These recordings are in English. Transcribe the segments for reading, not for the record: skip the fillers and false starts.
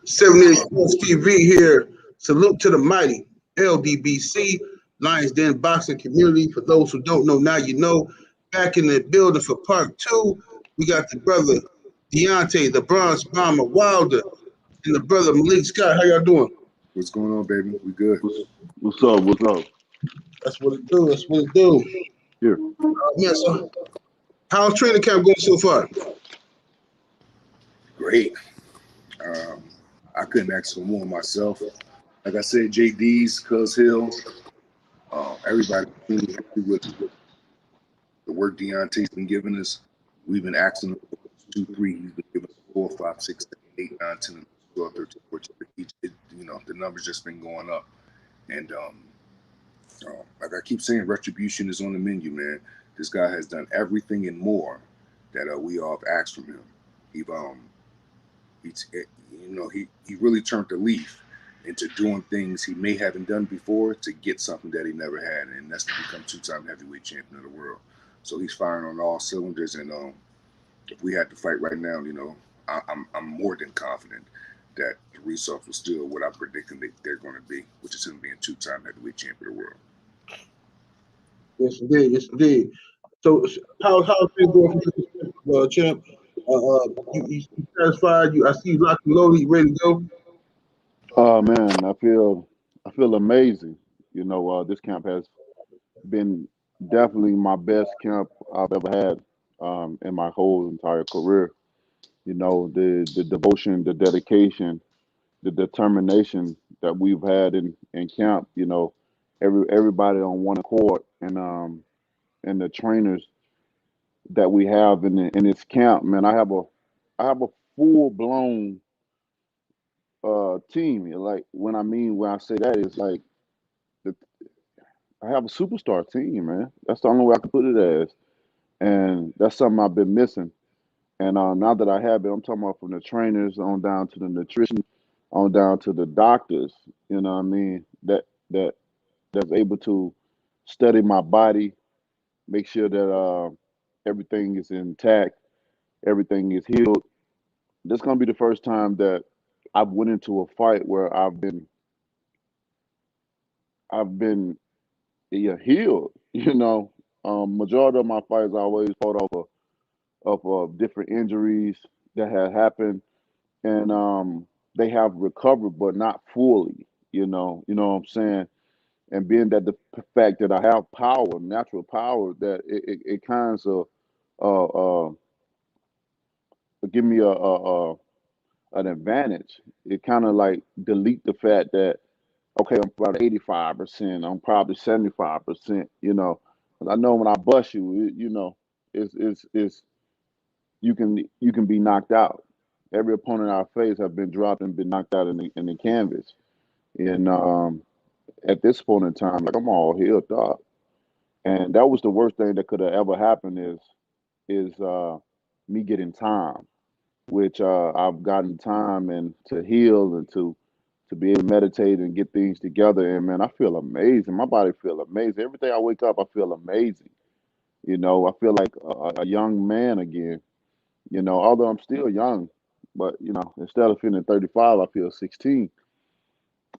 78 Sports TV here. Salute to the mighty LDBC, Lions Den Boxing Community. For those who don't know, now you know. Back in the building for part two, we got the brother Deontay, the Bronze Bomber Wilder, and the brother Malik Scott. How y'all doing? What's going on, baby? We good. What's up? What's up? That's what it do. That's what it do. Here. Yeah, so how's training camp going so far? Great. I couldn't ask for more myself. Like I said, JD's, Cuz Hill, everybody really happy with the work Deontay's been giving us. We've been asking him for 2, 3. He's been giving us 4, 5, 6, 7, 8, 9, 10, 12, 13, 14. The numbers just been going up. And like I keep saying, retribution is on the menu, man. This guy has done everything and more that we all have asked from him. He really turned the leaf into doing things he may haven't done before to get something that he never had, and that's to become 2-time heavyweight champion of the world. So he's firing on all cylinders, and if we had to fight right now, I'm more than confident that the results were still what I'm predicting they're going to be, which is him being 2-time heavyweight champion of the world. Yes, indeed. Yes, indeed. So how's things going for you, champ? You satisfied? I see you locked and loaded. You ready to go? Oh man, I feel amazing. This camp has been definitely my best camp I've ever had in my whole entire career. The devotion, the dedication, the determination that we've had in camp. Everybody on one accord, and the trainers that we have in this camp. Man, I have a full blown team. Like when I say that is like the, I have a superstar team, man. That's the only way I can put it as, and that's something I've been missing. And now that I have it, I'm talking about from the trainers on down to the nutrition, on down to the doctors. You know what I mean? That's able to study my body, make sure that everything is intact, everything is healed. This is gonna be the first time that I've went into a fight where I've been healed. Majority of my fights I always fought off of different injuries that had happened, and they have recovered, but not fully. You know what I'm saying. And being that the fact that I have power, natural power, that it kind of give me a an advantage. It kind of like delete the fact that okay, I'm about 85%, I'm probably 75%. 'Cause I know when I bust you, it's you can be knocked out. Every opponent I face have been dropped and been knocked out in the canvas. And at this point in time, like I'm all healed up. And that was the worst thing that could have ever happened is me getting time, which I've gotten time and to heal and to be able to meditate and get things together. And man, I feel amazing. My body feel amazing. Every day I wake up, I feel amazing. I feel like a young man again. Although I'm still young, but instead of feeling 35, I feel 16.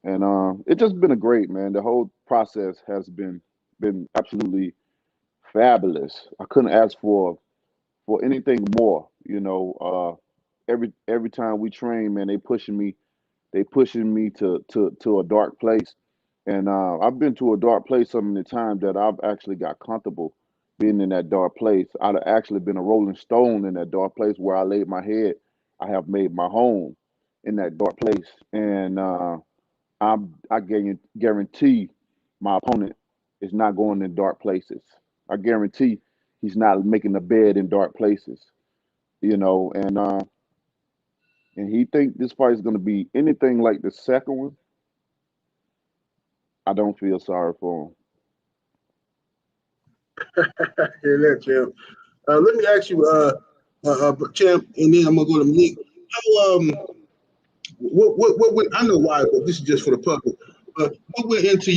And it's just been a great, man. The whole process has been absolutely fabulous. I couldn't ask for anything more. Every time we train, man, they pushing me to a dark place. And I've been to a dark place so many times that I've actually got comfortable being in that dark place. I've actually been a rolling stone in that dark place where I laid my head. I have made my home in that dark place. And I guarantee my opponent is not going in dark places. I guarantee he's not making the bed in dark places. And he think this fight is going to be anything like the second one. I don't feel sorry for him. Hear that, champ. Let me ask you, champ, and then I'm gonna go to Malik. How what went? I know why, but this is just for the public. What went into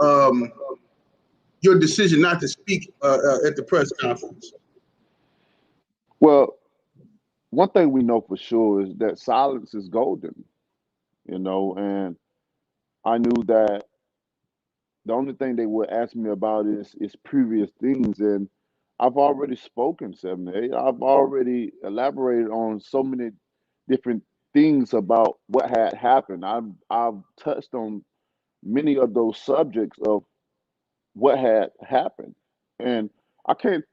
um your decision not to speak at the press conference? Well, one thing we know for sure is that silence is golden. you know, and I knew that the only thing they would ask me about is previous things, and I've already spoken 7 to 8. I've already elaborated on so many different things about what had happened. I've touched on many of those subjects of what had happened, and I can't.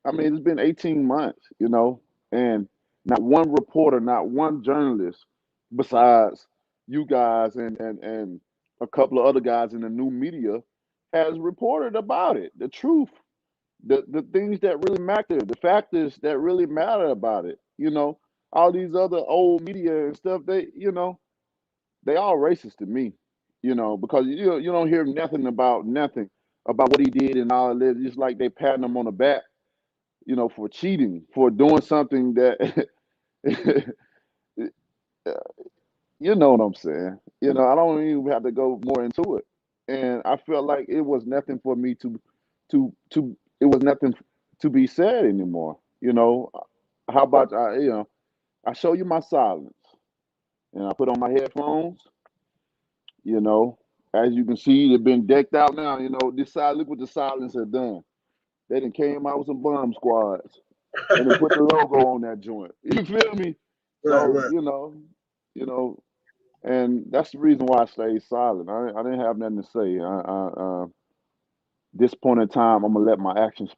I mean, it's been 18 months, you know, and not one reporter, not one journalist, besides you guys and a couple of other guys in the new media, has reported about it. The truth, the things that really matter, the factors that really matter about it. You know, all these other old media and stuff, they all racist to me. You know, because you don't hear nothing about what he did and all of this. Just like they patting him on the back, you know, for cheating, for doing something that you know what I'm saying. You know, I don't even have to go more into it. And I felt like it was nothing for me to it was nothing to be said anymore. You know, how about I show you my silence and I put on my headphones, you know. As you can see, they've been decked out now, you know. This side, look what the silence has done. They done came out with some bomb squads. And then put the logo on that joint. You feel me? Right, So right. you know, and that's the reason why I stayed silent. I didn't have nothing to say. This point in time, I'm gonna let my actions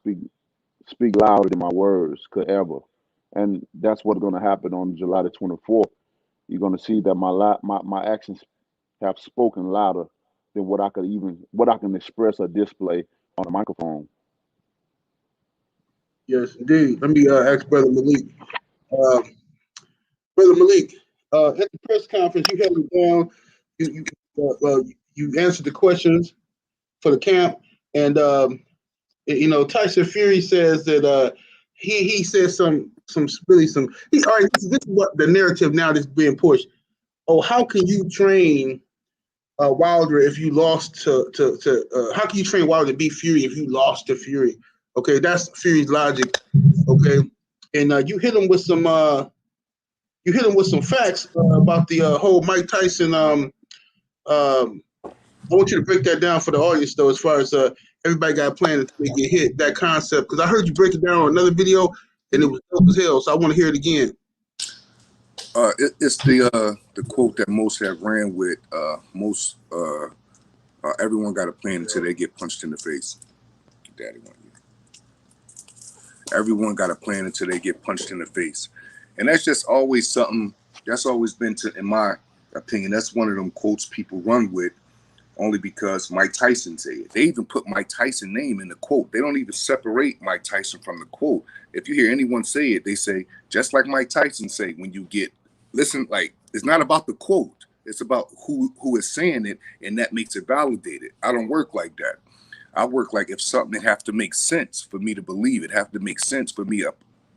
speak louder than my words could ever, and that's what's gonna happen on July the 24th. You're gonna see that my actions have spoken louder than what I can express or display on a microphone. Yes, indeed. Let me ask Brother Malik. Uh, Brother Malik, at the press conference, you held it down. You answered the questions for the camp, and Tyson Fury says that he says some really some. All right. This is what the narrative now that's being pushed. Oh, how can you train Wilder if you lost to how can you train Wilder to beat Fury if you lost to Fury? Okay, that's Fury's logic. Okay, and you hit him with some facts about the whole Mike Tyson. I want you to break that down for the audience though, as far as everybody got a plan to get hit that concept, because I heard you break it down on another video and it was dope as hell. So I want to hear it again. It's the quote that most have ran with. Most everyone got a plan until they get punched in the face. Daddy want you. Everyone got a plan until they get punched in the face, and that's just always something. That's always been, in my opinion, that's one of them quotes people run with, only because Mike Tyson said it. They even put Mike Tyson name in the quote. They don't even separate Mike Tyson from the quote. If you hear anyone say it, they say, just like Mike Tyson say, when you get, listen, like, it's not about the quote. It's about who is saying it, and that makes it validated. I don't work like that. I work like if something have to make sense for me to believe it, have to make sense for me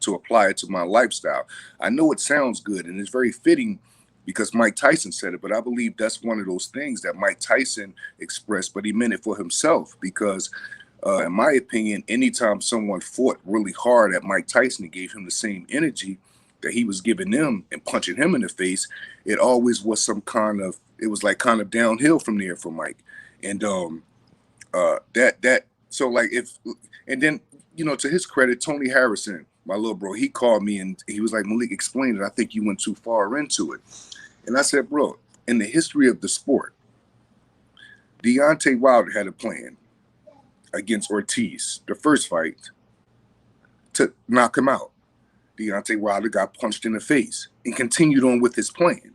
to apply it to my lifestyle. I know it sounds good, and it's very fitting because Mike Tyson said it, but I believe that's one of those things that Mike Tyson expressed, but he meant it for himself because, in my opinion, anytime someone fought really hard at Mike Tyson and gave him the same energy that he was giving them and punching him in the face, it always was it was like kind of downhill from there for Mike. And so like and then, to his credit, Tony Harrison, my little bro, he called me and he was like, Malik, explain it. I think you went too far into it. And I said, bro, in the history of the sport, Deontay Wilder had a plan against Ortiz, the first fight, to knock him out. Deontay Wilder got punched in the face and continued on with his plan.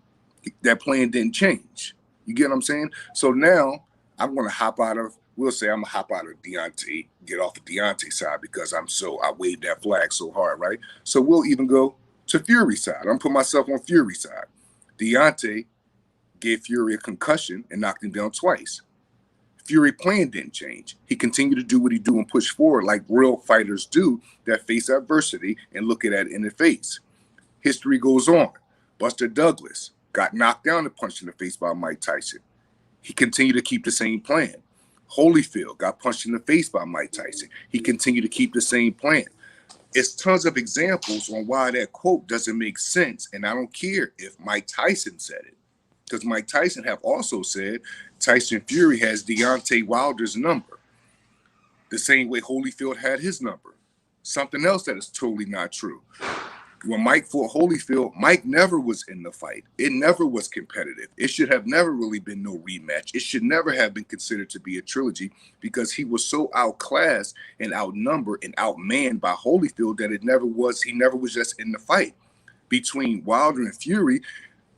That plan didn't change. You get what I'm saying? So now I'm going to we'll say I'm going to hop out of Deontay, get off the Deontay side because I waved that flag so hard, right? So we'll even go to Fury's side. I'm putting myself on Fury's side. Deontay gave Fury a concussion and knocked him down twice. Fury plan didn't change. He continued to do what he do and push forward like real fighters do that face adversity and look at it in the face. History goes on. Buster Douglas got knocked down and punched in the face by Mike Tyson. He continued to keep the same plan. Holyfield got punched in the face by Mike Tyson. He continued to keep the same plan. It's tons of examples on why that quote doesn't make sense, and I don't care if Mike Tyson said it. because Mike Tyson have also said Tyson Fury has Deontay Wilder's number, the same way Holyfield had his number. Something else that is totally not true. When Mike fought Holyfield, Mike never was in the fight. It never was competitive. It should have never really been no rematch. It should never have been considered to be a trilogy because he was so outclassed and outnumbered and outmanned by Holyfield that he never was just in the fight. Between Wilder and Fury,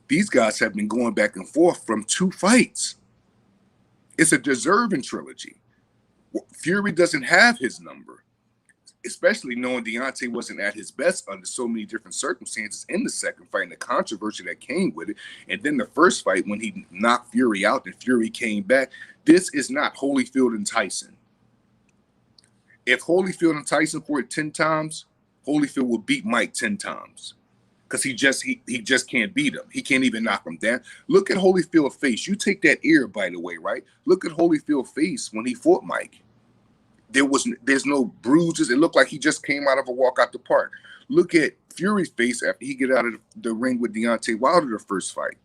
these guys have been going back and forth from 2 fights. It's a deserving trilogy. Fury doesn't have his number, especially knowing Deontay wasn't at his best under so many different circumstances in the second fight and the controversy that came with it. And then the first fight when he knocked Fury out and Fury came back. This is not Holyfield and Tyson. If Holyfield and Tyson fought 10 times, Holyfield will beat Mike 10 times because he just can't beat him. He can't even knock him down. Look at Holyfield's face. You take that ear bite away, right? Look at Holyfield's face when he fought Mike. There's no bruises. It looked like he just came out of a walk out the park. Look at Fury's face after he get out of the ring with Deontay Wilder the first fight.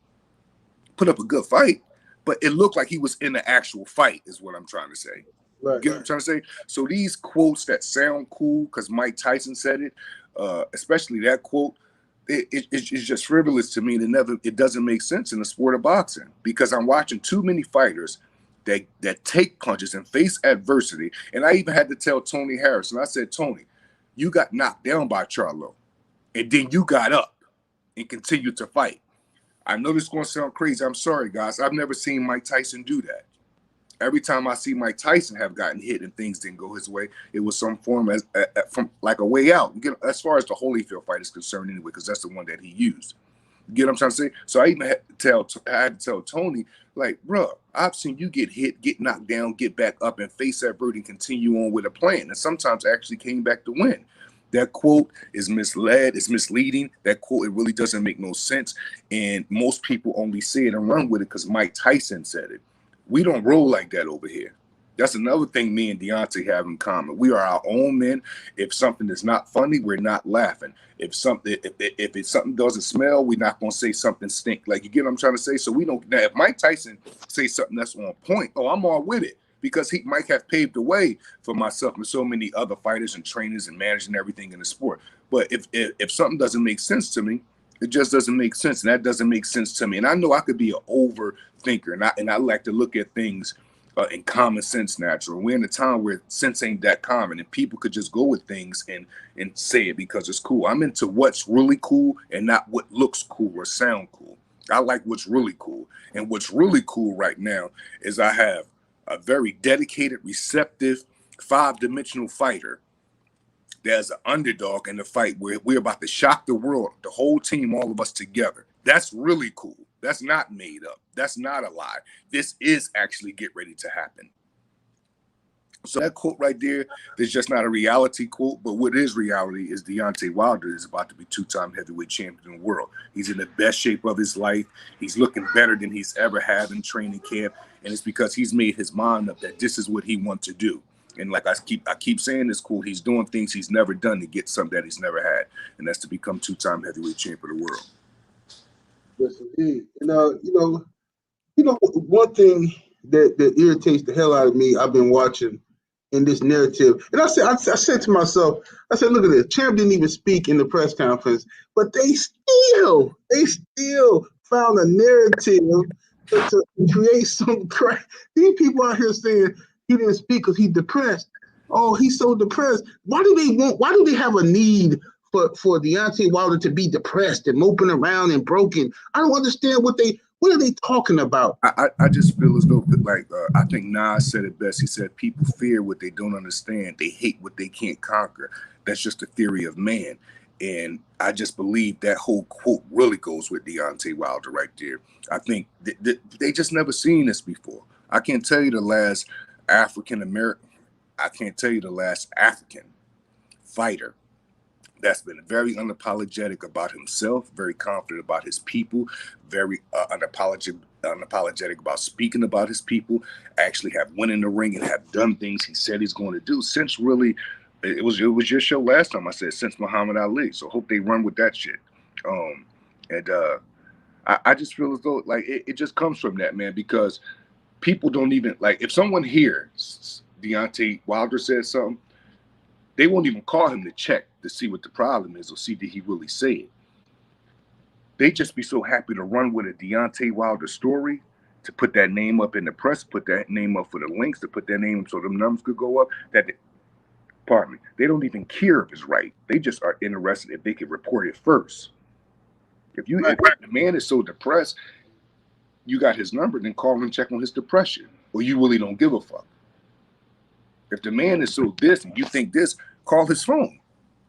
Put up a good fight, but it looked like he was in the actual fight is what I'm trying to say. Right. Get what I'm trying to say? So these quotes that sound cool because Mike Tyson said it, especially that quote, it's just frivolous to me. It doesn't make sense in the sport of boxing because I'm watching too many fighters that take punches and face adversity. And I even had to tell Tony Harrison, I said, Tony, you got knocked down by Charlo, and then you got up and continued to fight. I know this is going to sound crazy. I'm sorry, guys. I've never seen Mike Tyson do that. Every time I see Mike Tyson have gotten hit and things didn't go his way, it was some form from like a way out. As far as the Holyfield fight is concerned anyway, because that's the one that he used. You get what I'm trying to say? So I even had to tell Tony, like, bro, I've seen you get hit, get knocked down, get back up, and face that bird and continue on with a plan. And sometimes actually came back to win. That quote is misled, it's misleading. That quote, it really doesn't make no sense. And most people only say it and run with it because Mike Tyson said it. We don't roll like that over here. That's another thing me and Deontay have in common. We are our own men. If something is not funny, we're not laughing. If something doesn't smell, we're not gonna say something stink. Like, you get what I'm trying to say? So we don't. Now, if Mike Tyson say something that's on point, I'm all with it because Mike have paved the way for myself and so many other fighters and trainers and managers and everything in the sport. But if something doesn't make sense to me, it just doesn't make sense, and that doesn't make sense to me. And I know I could be an overthinker, and I like to look at things in common sense natural. We're in a time where sense ain't that common and people could just go with things and say it because it's cool. I'm into what's really cool and not what looks cool or sound cool. I like what's really cool. And what's really cool right now is I have a very dedicated, receptive, 5-dimensional fighter that's an underdog in the fight where we're about to shock the world, the whole team, all of us together. That's really cool. That's not made up. That's not a lie. This is actually get ready to happen. So that quote right there is just not a reality quote, but what is reality is Deontay Wilder is about to be 2-time heavyweight champion in the world. He's in the best shape of his life. He's looking better than he's ever had in training camp, and it's because he's made his mind up that this is what he wants to do. And like I keep saying this quote, he's doing things he's never done to get something that he's never had, and that's to become 2-time heavyweight champion of the world. Yes, indeed. And one thing that irritates the hell out of me, I've been watching in this narrative, and I said to myself, I said, look at this. Champ didn't even speak in the press conference, but they still found a narrative to create some crap. These people out here saying he didn't speak because he's depressed. Oh, he's so depressed. Why do they have a need for Deontay Wilder to be depressed and moping around and broken? I don't understand what are they talking about? I just feel as though, like, I think Nas said it best. He said, people fear what they don't understand. They hate what they can't conquer. That's just the theory of man. And I just believe that whole quote really goes with Deontay Wilder right there. I think they just never seen this before. I can't tell you the last African fighter that's been very unapologetic about himself, very confident about his people, very unapologetic about speaking about his people, actually have went in the ring and have done things he said he's going to do since really, it was your show last time I said since Muhammad Ali. So hope they run with that shit. I just feel as though like it just comes from that, man, because people don't even like if someone hears Deontay Wilder said something, they won't even call him to check to see what the problem is or see did he really say it. They just be so happy to run with a Deontay Wilder story, to put that name up in the press, put that name up for the links, to put that name so the numbers could go up. Pardon me, they don't even care if it's right. They just are interested if they can report it first. If the man is so depressed, you got his number, then call him, check on his depression, or you really don't give a fuck. If the man is so this and you think this, call his phone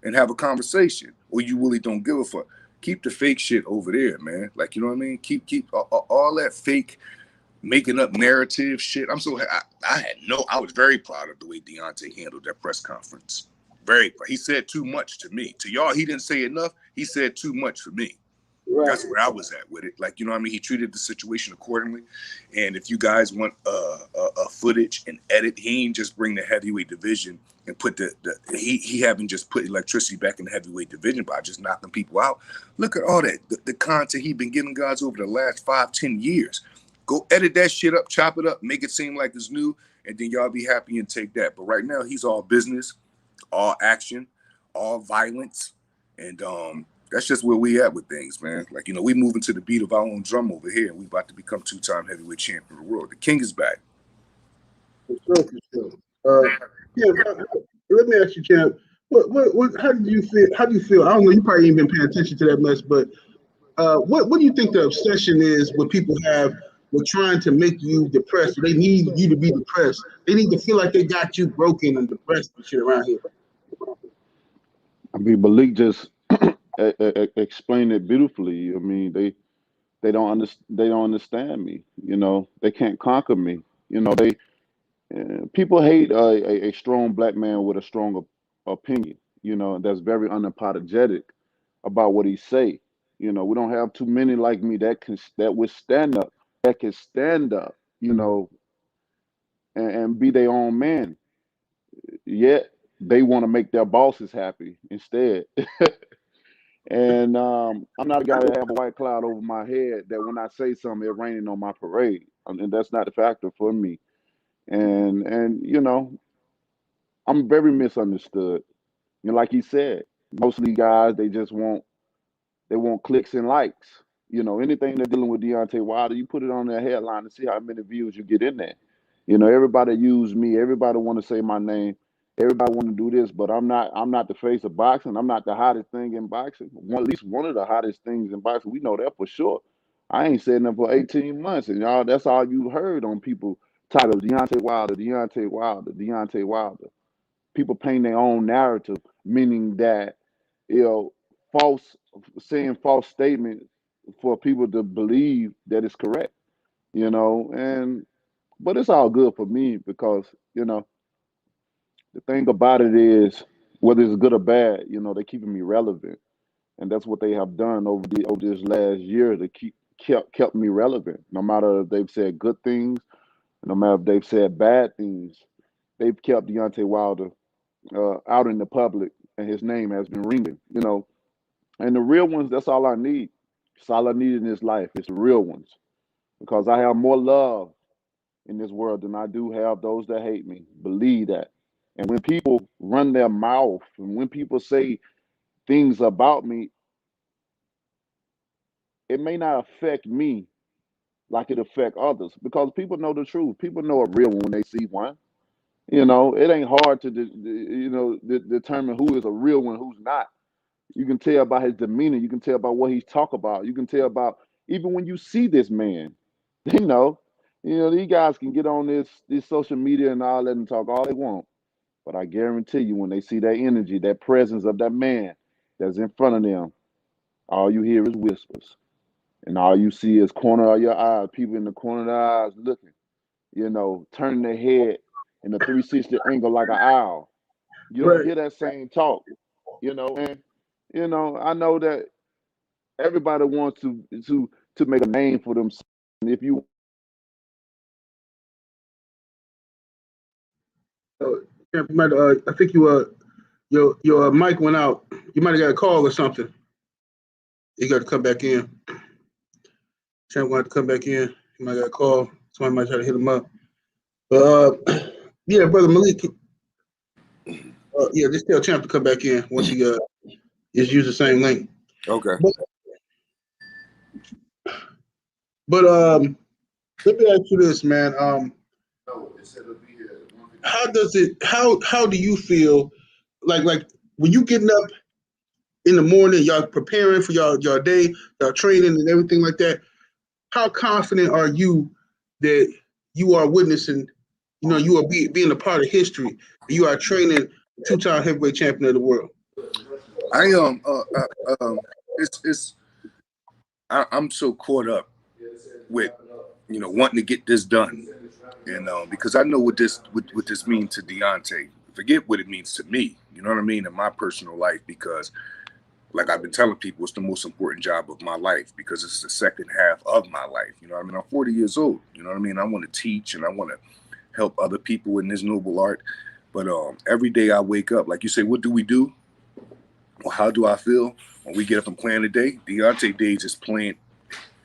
and have a conversation, or you really don't give a fuck. Keep the fake shit over there, man. Like, you know what I mean? Keep all that fake making up narrative shit. I was very proud of the way Deontay handled that press conference. He said too much to me. To y'all, he didn't say enough. He said too much for me. Right. That's where I was at with it. Like, you know what I mean? He treated the situation accordingly. And if you guys want a footage and edit, he ain't just bring the heavyweight division and put he haven't just put electricity back in the heavyweight division by just knocking people out. Look at all that, the content he been giving guys over the last 5-10 years. Go edit that shit up, chop it up, make it seem like it's new, and then y'all be happy and take that. But right now, he's all business, all action, all violence, and that's just where we at with things, man. Like, you know, we moving to the beat of our own drum over here, and we about to become 2-time heavyweight champion of the world. The king is back. For sure. Yeah, let me ask you, champ. How do you feel? How do you feel? I don't know. You probably ain't been paying attention to that much, but what do you think the obsession is? What people have with trying to make you depressed? They need you to be depressed. They need to feel like they got you broken and depressed and shit around here. I mean, Malik just explained it beautifully. I mean, they don't understand me. You know, they can't conquer me. You know, people hate a strong black man with a strong opinion. You know, that's very unapologetic about what he say. You know, we don't have too many like me that would stand up, that can stand up. You know, and be their own man. Yet they want to make their bosses happy instead. And I'm not a guy that have a white cloud over my head that when I say something, it's raining on my parade. And that's not the factor for me. And you know, I'm very misunderstood. And like he said, most of these guys they want clicks and likes. You know, anything they're dealing with Deontay Wilder, you put it on their headline and see how many views you get in there. You know, everybody use me. Everybody want to say my name. Everybody want to do this, but I'm not the face of boxing. I'm not the hottest thing in boxing. At least one of the hottest things in boxing. We know that for sure. I ain't said that for 18 months, and y'all, that's all you heard on people title Deontay Wilder, Deontay Wilder, Deontay Wilder. People paint their own narrative, meaning that, you know, saying false statements for people to believe that it's correct, you know, but it's all good for me because, you know, the thing about it is whether it's good or bad, you know, they're keeping me relevant. And that's what they have done over this last year to kept me relevant. No matter if they've said good things, no matter if they've said bad things, they've kept Deontay Wilder out in the public, and his name has been ringing, you know. And the real ones, that's all I need. It's all I need in this life. It's the real ones. Because I have more love in this world than I do have those that hate me. Believe that. And when people run their mouth and when people say things about me, it may not affect me like it affect others because people know the truth. People know a real one when they see one. You know, it ain't hard to determine who is a real one, who's not. You can tell by his demeanor. You can tell by what he's talk about. You can tell about even when you see this man. You know, these guys can get on this social media and all that and talk all they want. But I guarantee you, when they see that energy, that presence of that man that's in front of them, all you hear is whispers. And all you see is corner of your eyes, people in the corner of their eyes looking, you know, turning their head in a 360 angle like an owl. You don't hear that same talk, you know, and you know, I know that everybody wants to make a name for themselves. And if you I think your mic went out. You might have got a call or something. You got to come back in. Champ gonna have to come back in. He might got a call. Somebody might try to hit him up. But yeah, brother Malik. Yeah, just tell Champ to come back in once he just use the same link. Okay. But let me ask you this, man. How does it? How do you feel? Like when you getting up in the morning, y'all preparing for y'all day, y'all training and everything like that. How confident are you that you are witnessing? You know, you are being a part of history. You are training two-time heavyweight champion of the world. I'm so caught up with wanting to get this done, and because I know what this means to Deontay. Forget what it means to me. You know what I mean, in my personal life, because like I've been telling people, it's the most important job of my life because it's the second half of my life. You know what I mean? I'm 40 years old. You know what I mean? I want to teach and I want to help other people in this noble art. But every day I wake up, like you say, what do we do? Well, how do I feel when we get up and plan the day? Deontay Day just planned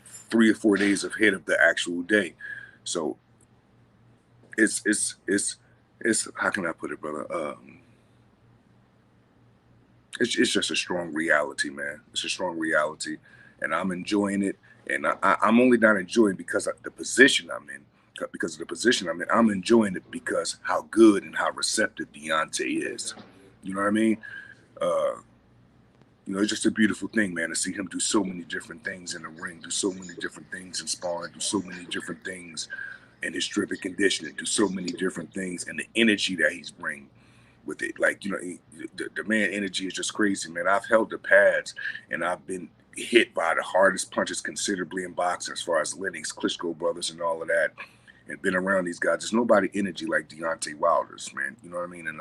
3 or 4 days ahead of the actual day. So it's how can I put it, brother? It's just a strong reality, man. It's a strong reality, and I'm enjoying it. And I'm only not enjoying because of the position I'm in. Because of the position I'm in, I'm enjoying it because how good and how receptive Deontay is. You know what I mean? It's just a beautiful thing, man, to see him do so many different things in the ring, do so many different things in sparring, do so many different things in his strength and conditioning, do so many different things, and the energy that he's bringing with it. Like, the man energy is just crazy, man. I've held the pads and I've been hit by the hardest punches considerably in boxing, as far as Lennox, Klitschko brothers and all of that, and been around these guys. There's nobody energy like Deontay Wilder's, man. You know what I mean? And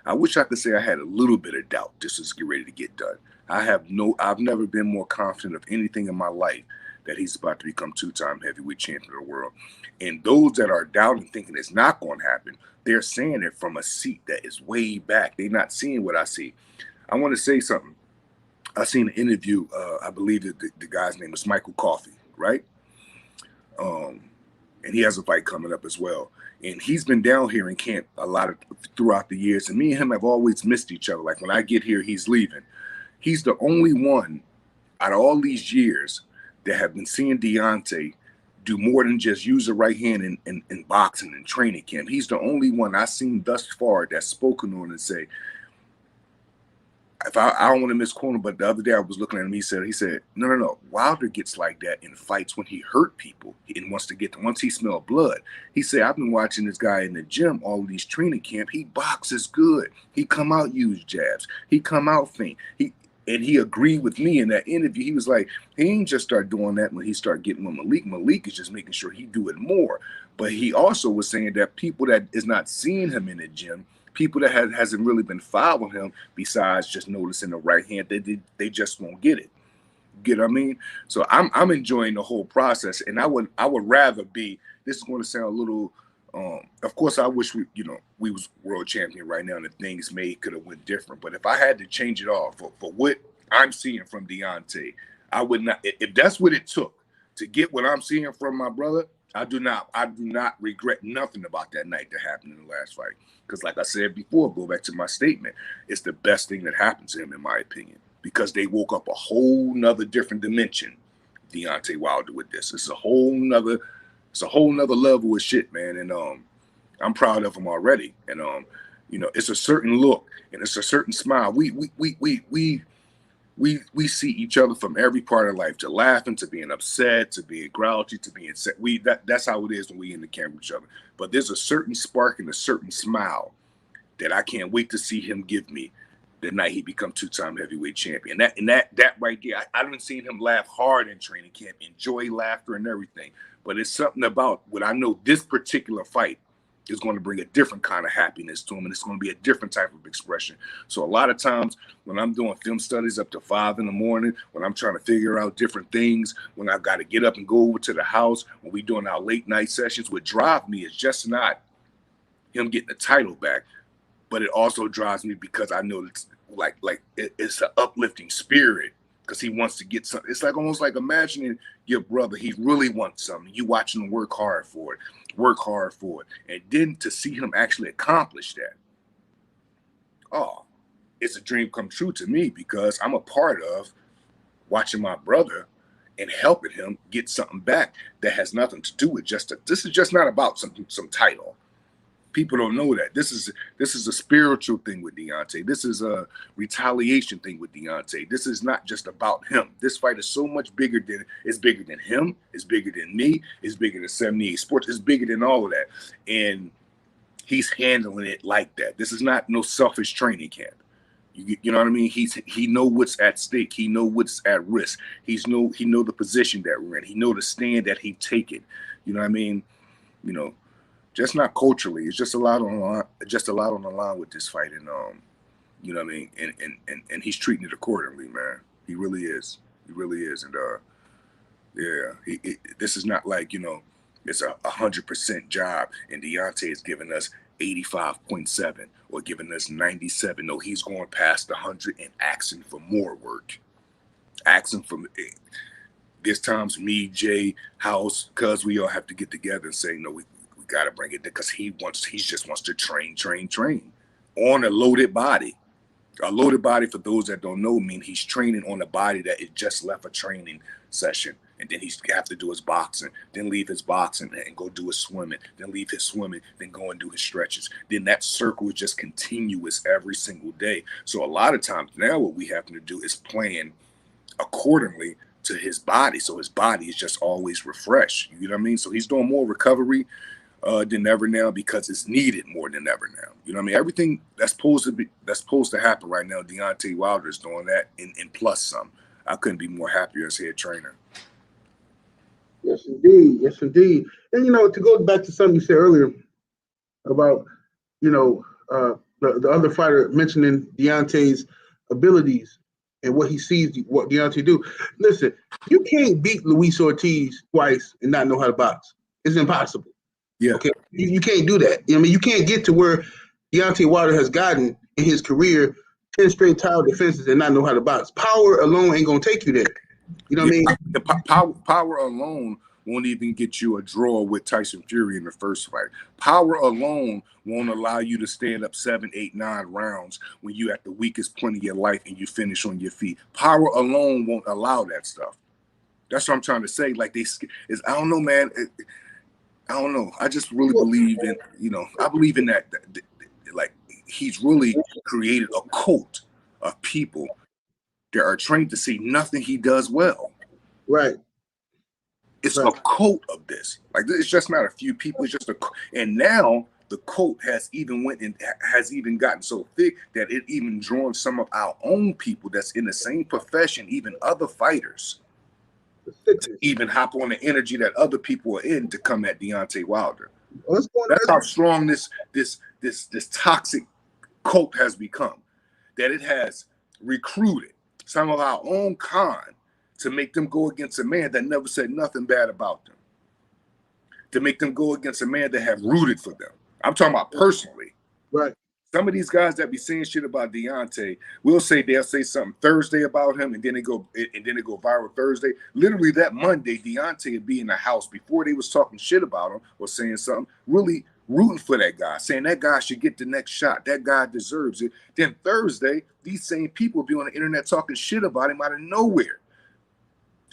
I wish I could say I had a little bit of doubt this is get ready to get done. I've never been more confident of anything in my life that he's about to become two-time heavyweight champion of the world. And those that are doubting, thinking it's not going to happen, they're saying it from a seat that is way back. They're not seeing what I see. I want to say something. I seen an interview. I believe that the guy's name is Michael Coffey, right? And he has a fight coming up as well. And he's been down here in camp a lot throughout the years. And me and him have always missed each other. Like when I get here, he's leaving. He's the only one out of all these years that have been seeing Deontay do more than just use the right hand in boxing and training camp. He's the only one I've seen thus far that's spoken on and say, if I don't want to misquote him, but the other day I was looking at him, he said, no. Wilder gets like that in fights when he hurt people and once he smelled blood. He said, I've been watching this guy in the gym, all of these training camp. He boxes good. He come out use jabs. He come out feint. And he agreed with me in that interview. He was like, he ain't just start doing that when he start getting with Malik. Malik is just making sure he do it more. But he also was saying that people that is not seeing him in the gym, people that hasn't really been following him, besides just noticing the right hand, they just won't get it. Get what I mean? So I'm enjoying the whole process, and I would rather be. This is going to sound a little. Of course, I wish we was world champion right now, and the things could have went different. But if I had to change it all for what I'm seeing from Deontay, I would not. If that's what it took to get what I'm seeing from my brother, I do not regret nothing about that night that happened in the last fight. Because like I said before, go back to my statement, it's the best thing that happened to him, in my opinion, because they woke up a whole nother different dimension, Deontay Wilder, with this. It's a whole nother level of shit, man. And I'm proud of him already. And it's a certain look and it's a certain smile. We see each other from every part of life, to laughing, to being upset, to being grouchy, to being sad. That's how it is when we in the camera with each other. But there's a certain spark and a certain smile that I can't wait to see him give me the night he become two-time heavyweight champion. That right there, I haven't seen him laugh hard in training camp, enjoy laughter and everything. But it's something about what I know this particular fight is going to bring a different kind of happiness to him, and it's going to be a different type of expression. So a lot of times when I'm doing film studies up to 5 in the morning, when I'm trying to figure out different things, when I've got to get up and go over to the house, when we're doing our late night sessions, what drives me is just not him getting the title back, but it also drives me because I know it's like it's an uplifting spirit because he wants to get something. It's like almost like imagining your brother, he really wants something. You watching him work hard for it. And then to see him actually accomplish that, oh, it's a dream come true to me, because I'm a part of watching my brother and helping him get something back that has nothing to do with this is just not about some title. People don't know that. This is a spiritual thing with Deontay. This is a retaliation thing with Deontay. This is not just about him. This fight is so much bigger than him. It's bigger than me. It's bigger than 78 Sports. It's bigger than all of that. And he's handling it like that. This is not no selfish training camp. You know what I mean? He know what's at stake. He know what's at risk. He know the position that we're in. He know the stand that he taken. You know what I mean? You know, just not culturally. It's just a lot on the line. Just a lot on the line with this fight, and you know what I mean? And he's treating it accordingly, man. He really is. He really is. And yeah, this is not like, you know, it's 100% job, and Deontay is giving us 85.7 or giving us 97. No, he's going past 100 and asking for more work. Asking for, there's times me, Jay, House, cuz we all have to get together and say, no, we got to bring it there, because he just wants to train on a loaded body. A loaded body, for those that don't know, mean he's training on a body that it just left a training session, and then he's have to do his boxing, then leave his boxing and go do his swimming, then leave his swimming, then go and do his stretches. Then that circle is just continuous every single day. So a lot of times now what we have to do is plan accordingly to his body, so his body is just always refreshed. You know what I mean? So he's doing more recovery than ever now, because it's needed more than ever now. You know what I mean? Everything that's supposed to happen right now, Deontay Wilder is doing that, and plus some. I couldn't be more happier as head trainer. Yes, indeed. Yes, indeed. And, you know, to go back to something you said earlier about, you know, the other fighter mentioning Deontay's abilities and what he sees, what Deontay do. Listen, you can't beat Luis Ortiz twice and not know how to box. It's impossible. Yeah. Okay. You can't do that. I mean, you can't get to where Deontay Wilder has gotten in his career, 10 straight title defenses, and not know how to box. Power alone ain't gonna take you there. You know what I mean? The power alone won't even get you a draw with Tyson Fury in the first fight. Power alone won't allow you to stand up 7, 8, 9 rounds when you at the weakest point of your life and you finish on your feet. Power alone won't allow that stuff. That's what I'm trying to say. Like, I don't know, man. I don't know. I just really believe in, you know, I believe in that like, he's really created a cult of people that are trained to see nothing he does well. Right. It's a cult of this. Like, it's just not a few people. It's just and now the cult has even gotten so thick that it even drawn some of our own people that's in the same profession, even other fighters, to even hop on the energy that other people are in to come at Deontay Wilder. That's how strong this toxic cult has become, that it has recruited some of our own kind to make them go against a man that never said nothing bad about them, to make them go against a man that have rooted for them. I'm talking about personally. Right. Some of these guys that be saying shit about Deontay, they'll say something Thursday about him, and then they go viral Thursday. Literally that Monday, Deontay would be in the house before they was talking shit about him or saying something, really rooting for that guy, saying that guy should get the next shot. That guy deserves it. Then Thursday, these same people be on the internet talking shit about him out of nowhere.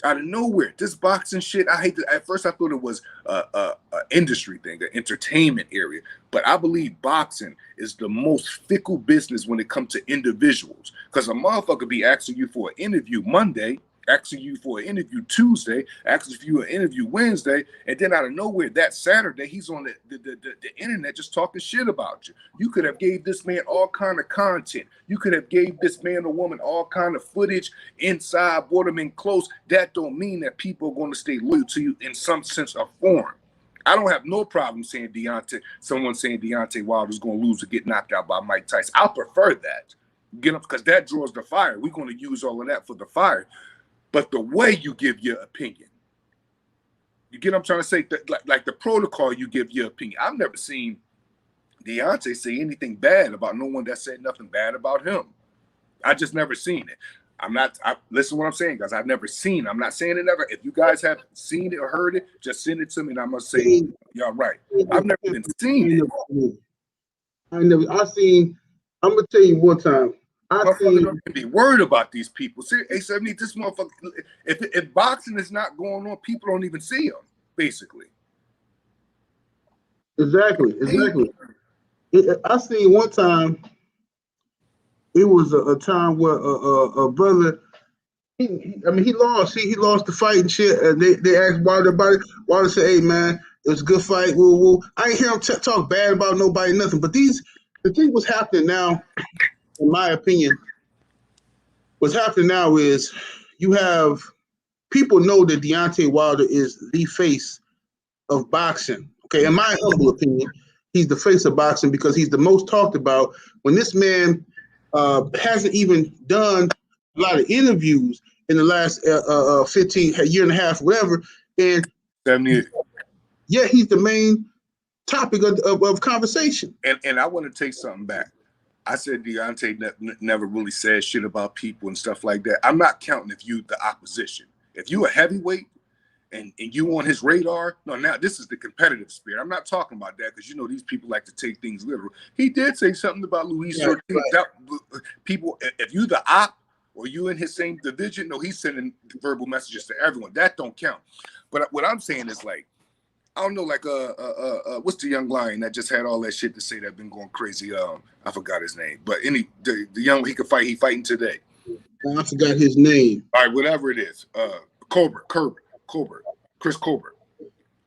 Out of nowhere, this boxing shit. At first I thought it was a industry thing, an entertainment area. But I believe boxing is the most fickle business when it comes to individuals. Because a motherfucker be asking you for an interview Monday, asking you for an interview Tuesday, asking for you an interview Wednesday, and then out of nowhere that Saturday he's on the internet just talking shit about you. You could have gave this man all kind of content. You could have gave this man or woman all kind of footage inside, brought them in close. That don't mean that people are going to stay loyal to you in some sense or form. I don't have no problem saying someone saying Deontay Wilder's going to lose or get knocked out by Mike Tyson. I prefer that. Get up, because that draws the fire. We're going to use all of that for the fire. But the way you give your opinion, you get what I'm trying to say? Like the protocol you give your opinion. I've never seen Deontay say anything bad about no one that said nothing bad about him. I just never seen it. Listen to what I'm saying, guys. I've never seen. I'm not saying it never. If you guys have seen it or heard it, just send it to me, and I'm gonna say y'all right. I've never even seen it. I seen. I'm gonna tell you one time. I seen. Don't even be worried about these people. See, A70, this motherfucker. If boxing is not going on, people don't even see them. Basically. Exactly. I seen one time. It was a time where a brother. He lost. He lost the fight and shit. And they asked Wilder about it. Wilder said, "Hey man, it was a good fight. Woo woo." I ain't hear him talk bad about nobody, nothing. But the thing what's happening now, in my opinion, what's happening now is you have people know that Deontay Wilder is the face of boxing. Okay, in my humble opinion, he's the face of boxing because he's the most talked about. When this man hasn't even done a lot of interviews in the last 15 year and a half, whatever, and 78. Yeah, he's the main topic of conversation. And I want to take something back. I said Deontay never really said shit about people and stuff like that. I'm not counting if you the opposition. If you a heavyweight and you on his radar, no, now this is the competitive spirit. I'm not talking about that because these people like to take things literal. He did say something about Luis Ortiz. Right. People, if you the op or you in his same division, no, he's sending verbal messages to everyone. That don't count. But what I'm saying is like, I don't know, like what's the young lion that just had all that shit to say that been going crazy? I forgot his name, but the young he could fight, he fighting today. I forgot his name. All right, whatever it is, Colbert, Chris Colbert.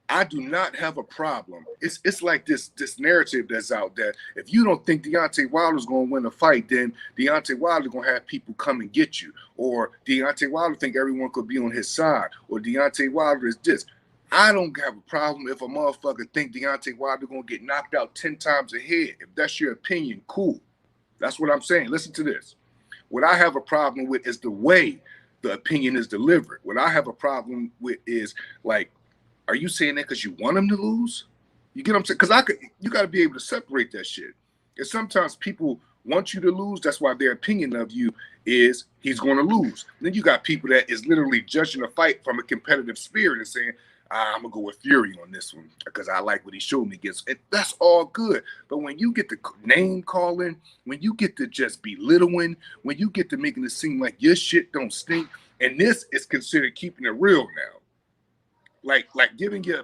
I do not have a problem. It's like this narrative that's out there. If you don't think Deontay Wilder's going to win a fight, then Deontay Wilder's going to have people come and get you, or Deontay Wilder think everyone could be on his side, or Deontay Wilder is this. I don't have a problem if a motherfucker think Deontay Wilder gonna get knocked out 10 times a head. If that's your opinion, cool. That's what I'm saying. Listen to this. What I have a problem with is the way the opinion is delivered. What I have a problem with is like, are you saying that because you want him to lose? You get what I'm saying? Because you got to be able to separate that shit. And sometimes people want you to lose. That's why their opinion of you is he's going to lose. And then you got people that is literally judging a fight from a competitive spirit and saying, I'm gonna go with Fury on this one because I like what he showed me against. And that's all good. But when you get the name calling, when you get to just belittling, when you get to making it seem like your shit don't stink, and this is considered keeping it real now. Like giving your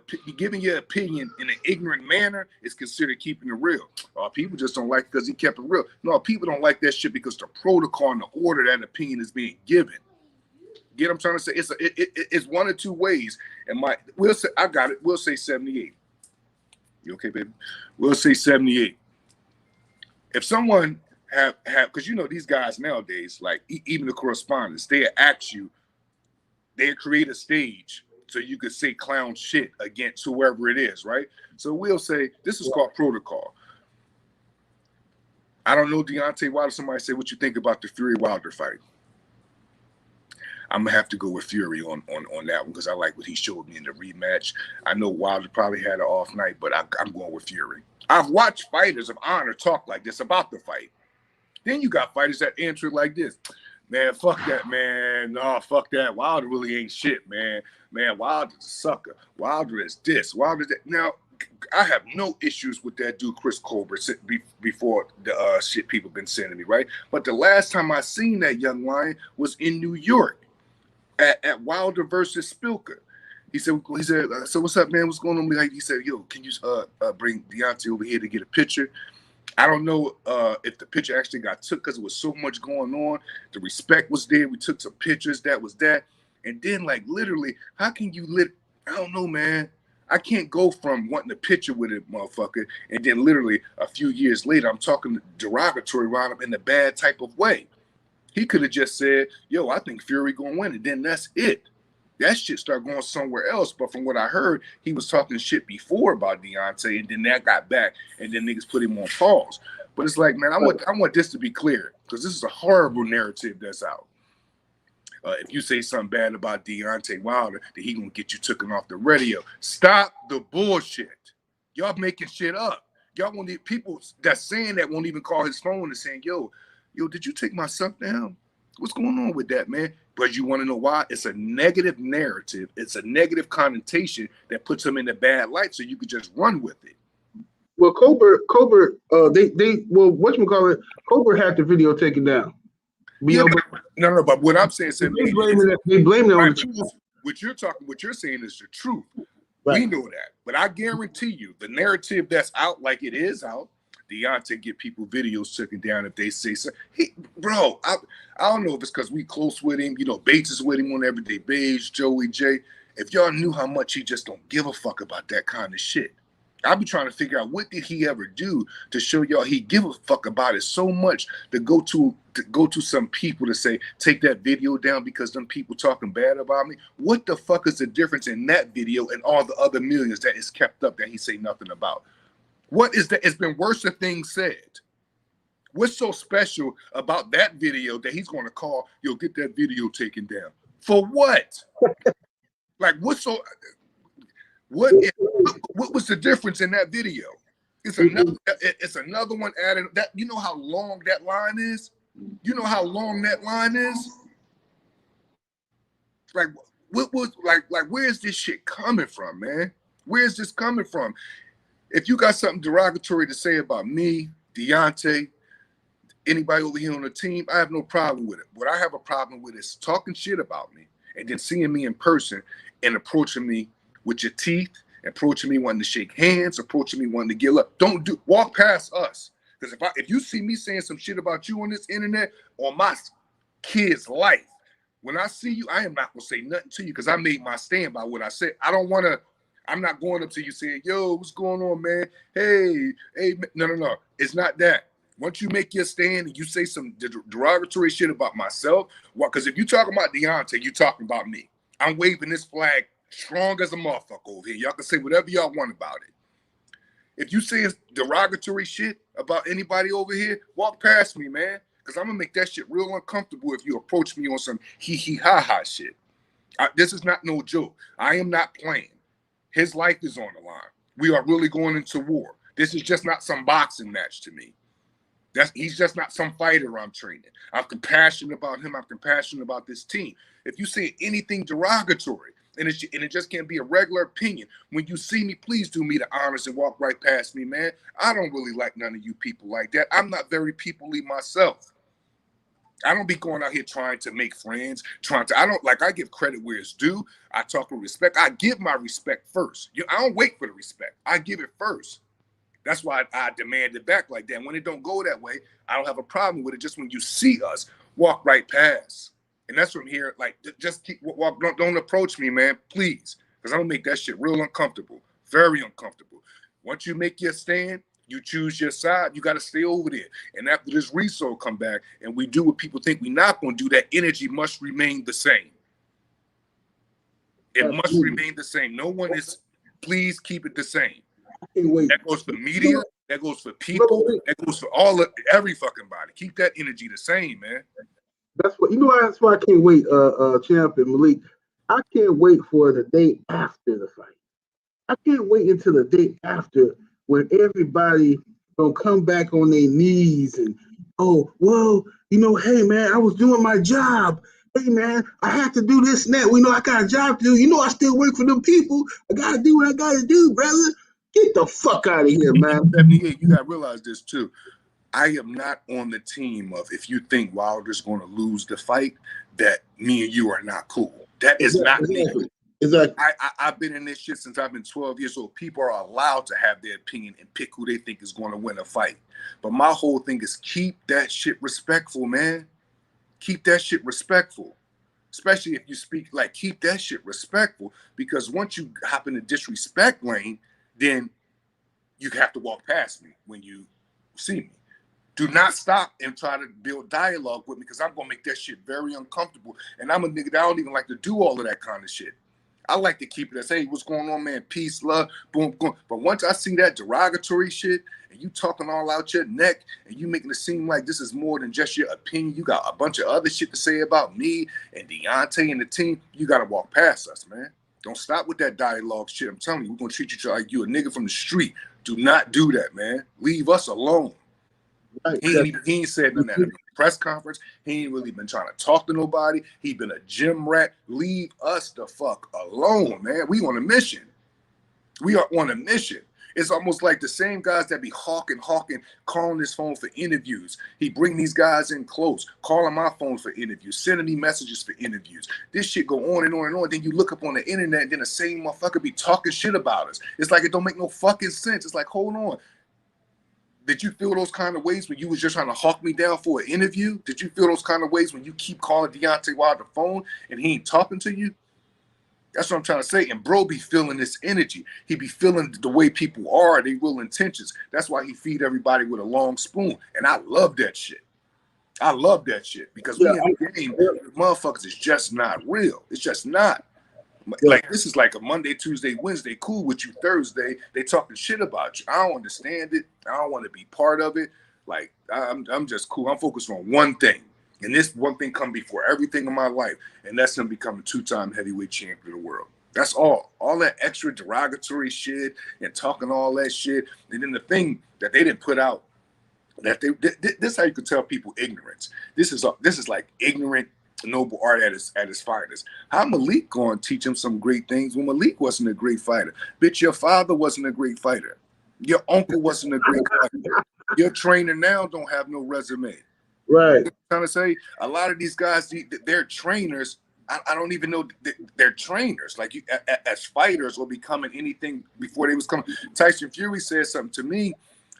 opinion in an ignorant manner is considered keeping it real. People just don't like it because he kept it real. No, people don't like that shit because the protocol and the order that opinion is being given. Get what I'm trying to say? It's one or two ways. And we'll say I got it. We'll say 78. You okay, baby? We'll say 78. If someone have because these guys nowadays, like even the correspondents, they ask you, they create a stage so you could say clown shit against whoever it is, right? So we'll say this is called protocol. I don't know Deontay Wilder. Somebody say what you think about the Fury Wilder fight. I'm gonna have to go with Fury on that one because I like what he showed me in the rematch. I know Wilder probably had an off night, but I'm going with Fury. I've watched fighters of honor talk like this about the fight. Then you got fighters that answer it like this. Man, fuck that, man. No, fuck that. Wilder really ain't shit, man. Man, Wilder's a sucker. Wilder is this. Wilder is that. Now, I have no issues with that dude, Chris Colbert, before the shit people been sending me, right? But the last time I seen that young lion was in New York. At Wilder versus Spilker. He said, so what's up, man? What's going on? He said, yo, can you bring Deontay over here to get a picture? I don't know if the picture actually got took because it was so much going on. The respect was there. We took some pictures. That was that. And then, like, literally, how can you I don't know, man. I can't go from wanting a picture with a motherfucker and then literally a few years later, I'm talking derogatory around him in a bad type of way. He could have just said, yo, I think Fury gonna win, and then that's it. That shit started going somewhere else. But from what I heard, he was talking shit before about Deontay, and then that got back, and then niggas put him on pause. But it's like, man, I want this to be clear, because this is a horrible narrative that's out. If you say something bad about Deontay Wilder, that he gonna get you taken off the radio. Stop the bullshit. Y'all making shit up. Y'all want people that's saying that won't even call his phone and saying, yo, did you take my son down? What's going on with that, man? But you want to know why? It's a negative narrative. It's a negative connotation that puts them in a bad light, so you could just run with it. Well, Colbert, whatchamacallit, Colbert had the video taken down. Yeah, no, but what I'm saying, they blame it on the truth. What you're saying is the truth. Right. We know that, but I guarantee you, the narrative that's out, like it is out, Deontay get people videos taken down if they say so. Bro, I don't know if it's because we close with him. You know, Bates is with him on Everyday Beige, Joey J. If y'all knew how much he just don't give a fuck about that kind of shit. I be trying to figure out what did he ever do to show y'all he give a fuck about it so much to go to some people to say, take that video down because them people talking bad about me. What the fuck is the difference in that video and all the other millions that is kept up that he say nothing about? What is that? It's been worse than things said. What's so special about that video that he's going to call, yo, get that video taken down? For what? Like, what was the difference in that video? It's another one added. That, you know how long that line is? You know how long that line is? Like, what was like where's this shit coming from, man? Where's this coming from? If you got something derogatory to say about me, Deontay, anybody over here on the team, I have no problem with it. What I have a problem with is talking shit about me and then seeing me in person and approaching me with your teeth, approaching me wanting to shake hands, approaching me wanting to get up. Walk past us. Because if you see me saying some shit about you on this internet or my kid's life, when I see you, I am not gonna say nothing to you because I made my stand by what I said. I'm not going up to you saying, yo, what's going on, man? Hey, no. It's not that. Once you make your stand and you say some derogatory shit about myself, because if you talking about Deontay, you talking about me. I'm waving this flag strong as a motherfucker over here. Y'all can say whatever y'all want about it. If you say derogatory shit about anybody over here, walk past me, man. Because I'm going to make that shit real uncomfortable if you approach me on some hee-hee-ha-ha shit. This is not no joke. I am not playing. His life is on the line. We are really going into war. This is just not some boxing match to me. He's just not some fighter I'm training. I'm compassionate about him. I'm compassionate about this team. If you say anything derogatory, and it just can't be a regular opinion, when you see me, please do me the honors and walk right past me, man. I don't really like none of you people like that. I'm not very people-y myself. I don't be going out here trying to make friends, I give credit where it's due. I talk with respect. I give my respect first. I don't wait for the respect. I give it first. That's why I demand it back like that. When it don't go that way, I don't have a problem with it. Just when you see us, walk right past. And that's from here, like, just keep walk. Don't approach me, man, please. Because I'm going to make that shit real uncomfortable. Very uncomfortable. Once you make your stand, you choose your side, you got to stay over there. And after this result come back and we do what people think we're not going to do, that energy must remain the same. It must remain the same. No one is, please keep it the same. That goes for media, that goes for people, that goes for every fucking body. Keep that energy the same, man. That's why I can't wait, Champ and Malik. I can't wait for the day after the fight. I can't wait until the day after when everybody gonna come back on their knees and, oh, well, hey, man, I was doing my job. Hey, man, I have to do this and that. I got a job to do. I still work for them people. I got to do what I got to do, brother. Get the fuck out of here, man. 78, you got to realize this, too. I am not on the team of, if you think Wilder's going to lose the fight, that me and you are not cool. That is not me. Exactly. I've been in this shit since I've been 12 years old. People are allowed to have their opinion and pick who they think is going to win a fight. But my whole thing is keep that shit respectful, man. Keep that shit respectful. Especially if you speak, like, keep that shit respectful. Because once you hop in the disrespect lane, then you have to walk past me when you see me. Do not stop and try to build dialogue with me because I'm going to make that shit very uncomfortable. And I'm a nigga that I don't even like to do all of that kind of shit. I like to keep it as, hey, what's going on, man? Peace, love, boom, boom. But once I see that derogatory shit and you talking all out your neck and you making it seem like this is more than just your opinion, you got a bunch of other shit to say about me and Deontay and the team, you got to walk past us, man. Don't stop with that dialogue shit. I'm telling you, we're going to treat you like you a nigga from the street. Do not do that, man. Leave us alone. Right. He ain't said nothing at a press conference. He ain't really been trying to talk to nobody. He been a gym rat. Leave us the fuck alone, man. We on a mission. We are on a mission. It's almost like the same guys that be hawking, calling his phone for interviews. He bring these guys in close, calling my phone for interviews, sending me messages for interviews. This shit go on and on and on. Then you look up on the internet, and then the same motherfucker be talking shit about us. It's like it don't make no fucking sense. It's like, hold on. Did you feel those kind of ways when you was just trying to hawk me down for an interview? Did you feel those kind of ways when you keep calling Deontay while on the phone and he ain't talking to you? That's what I'm trying to say. And bro be feeling this energy. He be feeling the way people are, they real intentions. That's why he feed everybody with a long spoon. And I love that shit. I love that shit because we in the game, motherfuckers is just not real. It's just not. Like this is like a Monday, Tuesday, Wednesday, cool with you. Thursday, they talking shit about you. I don't understand it. I don't want to be part of it. Like I'm just cool. I'm focused on one thing. And this one thing come before everything in my life, and that's him becoming 2-time heavyweight champion of the world. That's all. All that extra derogatory shit and talking all that shit. And then the thing that they didn't put out, that this is how you could tell people ignorance. This is like ignorant noble art at his finest. How Malik going to teach him some great things when Malik wasn't a great fighter? Bitch, your father wasn't a great fighter. Your uncle wasn't a great fighter. Your trainer now don't have no resume. Right. You know what I'm trying to say? A lot of these guys, they're trainers. I don't even know they're trainers. Like you, as fighters or becoming anything before they was coming. Tyson Fury said something to me,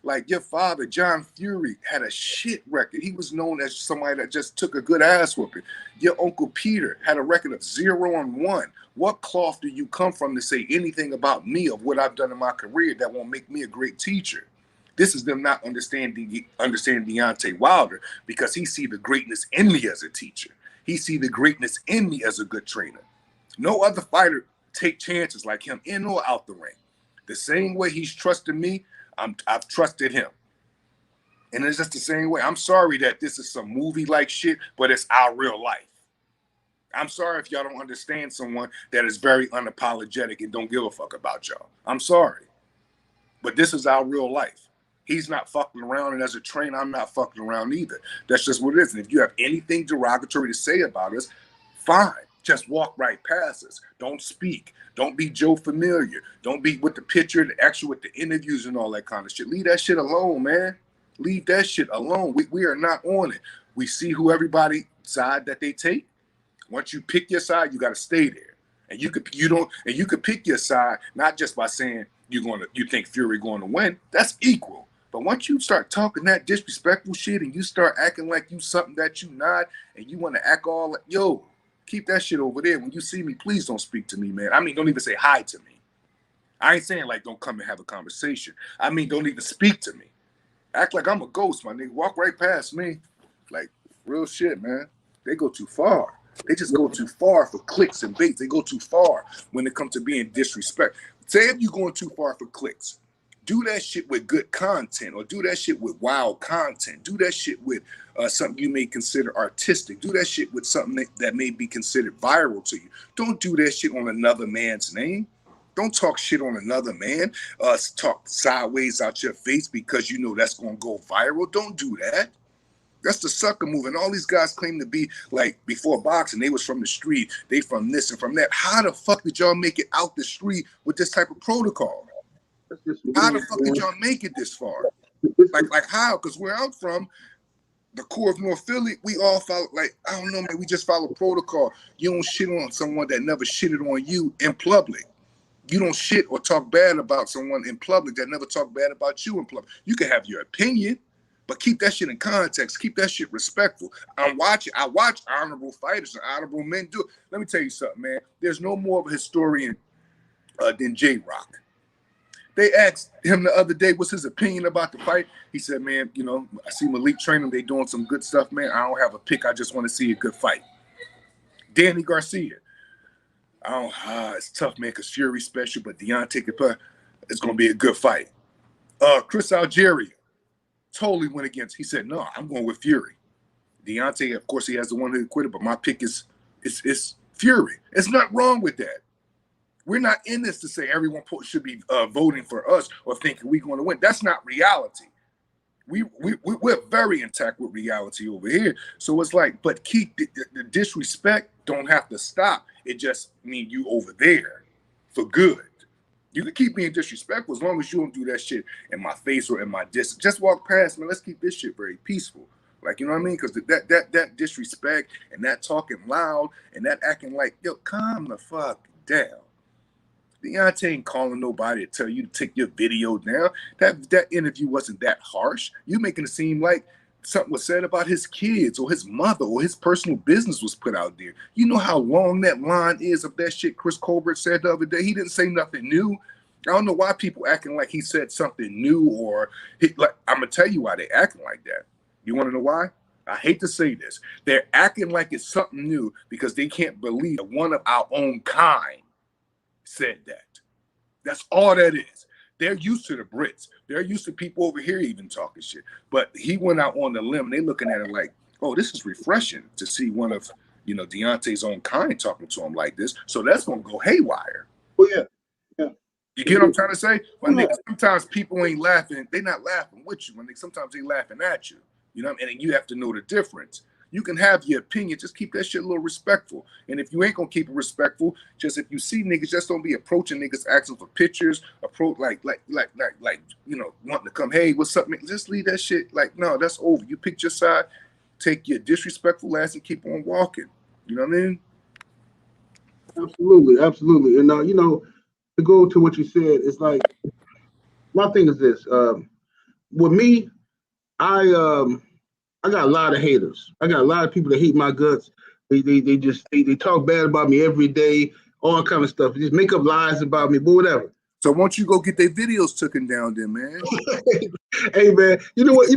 like your father, John Fury, had a shit record. He was known as somebody that just took a good ass whooping. Your Uncle Peter had a record of 0-1. What cloth do you come from to say anything about me of what I've done in my career that won't make me a great teacher? This is them not understanding Deontay Wilder because he see the greatness in me as a teacher. He see the greatness in me as a good trainer. No other fighter take chances like him in or out the ring. The same way he's trusted me, I've trusted him. And it's just the same way. I'm sorry that this is some movie-like shit, but it's our real life. I'm sorry if y'all don't understand someone that is very unapologetic and don't give a fuck about y'all. I'm sorry. But this is our real life. He's not fucking around, and as a trainer, I'm not fucking around either. That's just what it is. And if you have anything derogatory to say about us, fine. Just walk right past us. Don't speak. Don't be Joe Familiar. Don't be with the picture, the actual with the interviews and all that kind of shit. Leave that shit alone, man. Leave that shit alone. We are not on it. We see who everybody side that they take. Once you pick your side, you got to stay there. And you could pick your side not just by saying you think Fury going to win. That's equal. But once you start talking that disrespectful shit and you start acting like you something that you not, and you want to act all like, yo, keep that shit over there. When you see me, please don't speak to me, man. I mean, don't even say hi to me. I ain't saying like don't come and have a conversation. I mean, don't even speak to me. Act like I'm a ghost, my nigga. Walk right past me. Like, real shit, man. They go too far. They just go too far for clicks and baits. They go too far when it comes to being disrespect. Say if you're going too far for clicks, do that shit with good content, or do that shit with wild content. Do that shit with something you may consider artistic. Do that shit with something that may be considered viral to you. Don't do that shit on another man's name. Don't talk shit on another man. Talk sideways out your face because you know that's going to go viral. Don't do that. That's the sucker move. And all these guys claim to be like before boxing, they was from the street. They from this and from that. How the fuck did y'all make it out the street with this type of protocol? How the fuck did y'all make it this far? Like how? Because where I'm from, the core of North Philly, we all follow, like, I don't know, man, we just follow protocol. You don't shit on someone that never shitted on you in public. You don't shit or talk bad about someone in public that never talked bad about you in public. You can have your opinion, but keep that shit in context. Keep that shit respectful. I watch honorable fighters and honorable men do it. Let me tell you something, man. There's no more of a historian than J-Rock. They asked him the other day, what's his opinion about the fight? He said, man, you know, I see Malik training. They doing some good stuff, man. I don't have a pick. I just want to see a good fight. Danny Garcia. It's tough, man, because Fury special, but Deontay could play. It's going to be a good fight. Chris Algeria totally went against. He said, no, I'm going with Fury. Deontay, of course, he has the one who quit it, but my pick is Fury. It's not wrong with that. We're not in this to say everyone should be voting for us or thinking we're going to win. That's not reality. We're very intact with reality over here. So it's like, but keep the disrespect don't have to stop. It just means you over there for good. You can keep being disrespectful as long as you don't do that shit in my face or in my distance. Just walk past, man. Let's keep this shit very peaceful. Like, you know what I mean? Because that disrespect and that talking loud and that acting like, yo, calm the fuck down. Deontay ain't calling nobody to tell you to take your video down. That interview wasn't that harsh. You making it seem like something was said about his kids or his mother or his personal business was put out there. You know how long that line is of that shit Chris Colbert said the other day? He didn't say nothing new. I don't know why people acting like he said something new or like I'm gonna tell you why they acting like that. You want to know why? I hate to say this. They're acting like it's something new because they can't believe that one of our own kind said that. That's all that is. They're used to the Brits. They're used to people over here even talking shit. But he went out on the limb and they looking at it like, oh, this is refreshing to see one of, Deontay's own kind talking to him like this. So that's going to go haywire. Oh, yeah. Yeah. You get what I'm trying to say? When sometimes people ain't laughing. They're not laughing with you. Sometimes they laughing at you. You know, and you have to know the difference. You can have your opinion, just keep that shit a little respectful. And if you ain't gonna keep it respectful, just if you see niggas, just don't be approaching niggas asking for pictures, approach like wanting to come, hey, what's up, man? Just leave that shit. Like, no, that's over. You pick your side, take your disrespectful ass and keep on walking. You know what I mean? Absolutely, absolutely. And to go to what you said, it's like my thing is this. With me, I got a lot of haters. I got a lot of people that hate my guts. They talk bad about me every day, all kind of stuff. Just make up lies about me, but whatever. So won't you go get their videos taken down then, man? Hey man, you know what?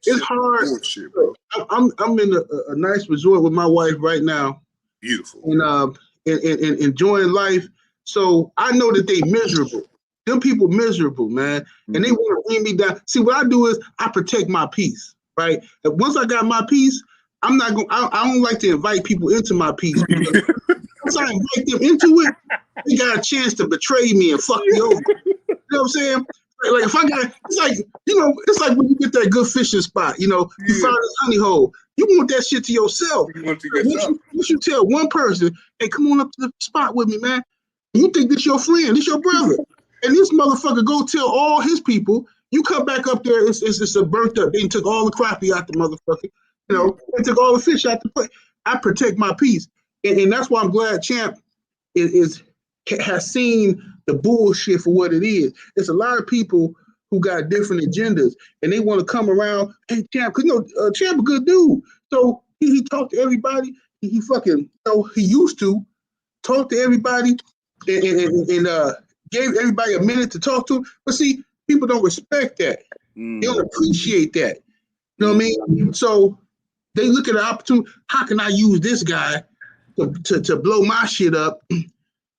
It's hard. Bullshit, bro. I'm in a nice resort with my wife right now. Beautiful. And enjoying life. So I know that they miserable. Them people miserable, man. And they want to bring me down. See, what I do is I protect my peace. Right. And once I got my piece, I'm not going. I don't like to invite people into my piece. Once I invite them into it, they got a chance to betray me and fuck me over. You know what I'm saying? Like if I got, it's like when you get that good fishing spot. You found this honey hole. You want that shit to yourself. Once you tell one person, hey, come on up to the spot with me, man. You think this your friend, this your brother, and this motherfucker go tell all his people. You come back up there, it's a burnt up. They took all the crappie out the motherfucker. They took all the fish out the plate. I protect my peace. And that's why I'm glad Champ has seen the bullshit for what it is. It's a lot of people who got different agendas and they want to come around, hey Champ, because Champ a good dude. So he talked to everybody. He fucking he used to talk to everybody and gave everybody a minute to talk to him. But see, people don't respect that. They don't appreciate that. You know what I mean? So they look at the opportunity. How can I use this guy to blow my shit up? And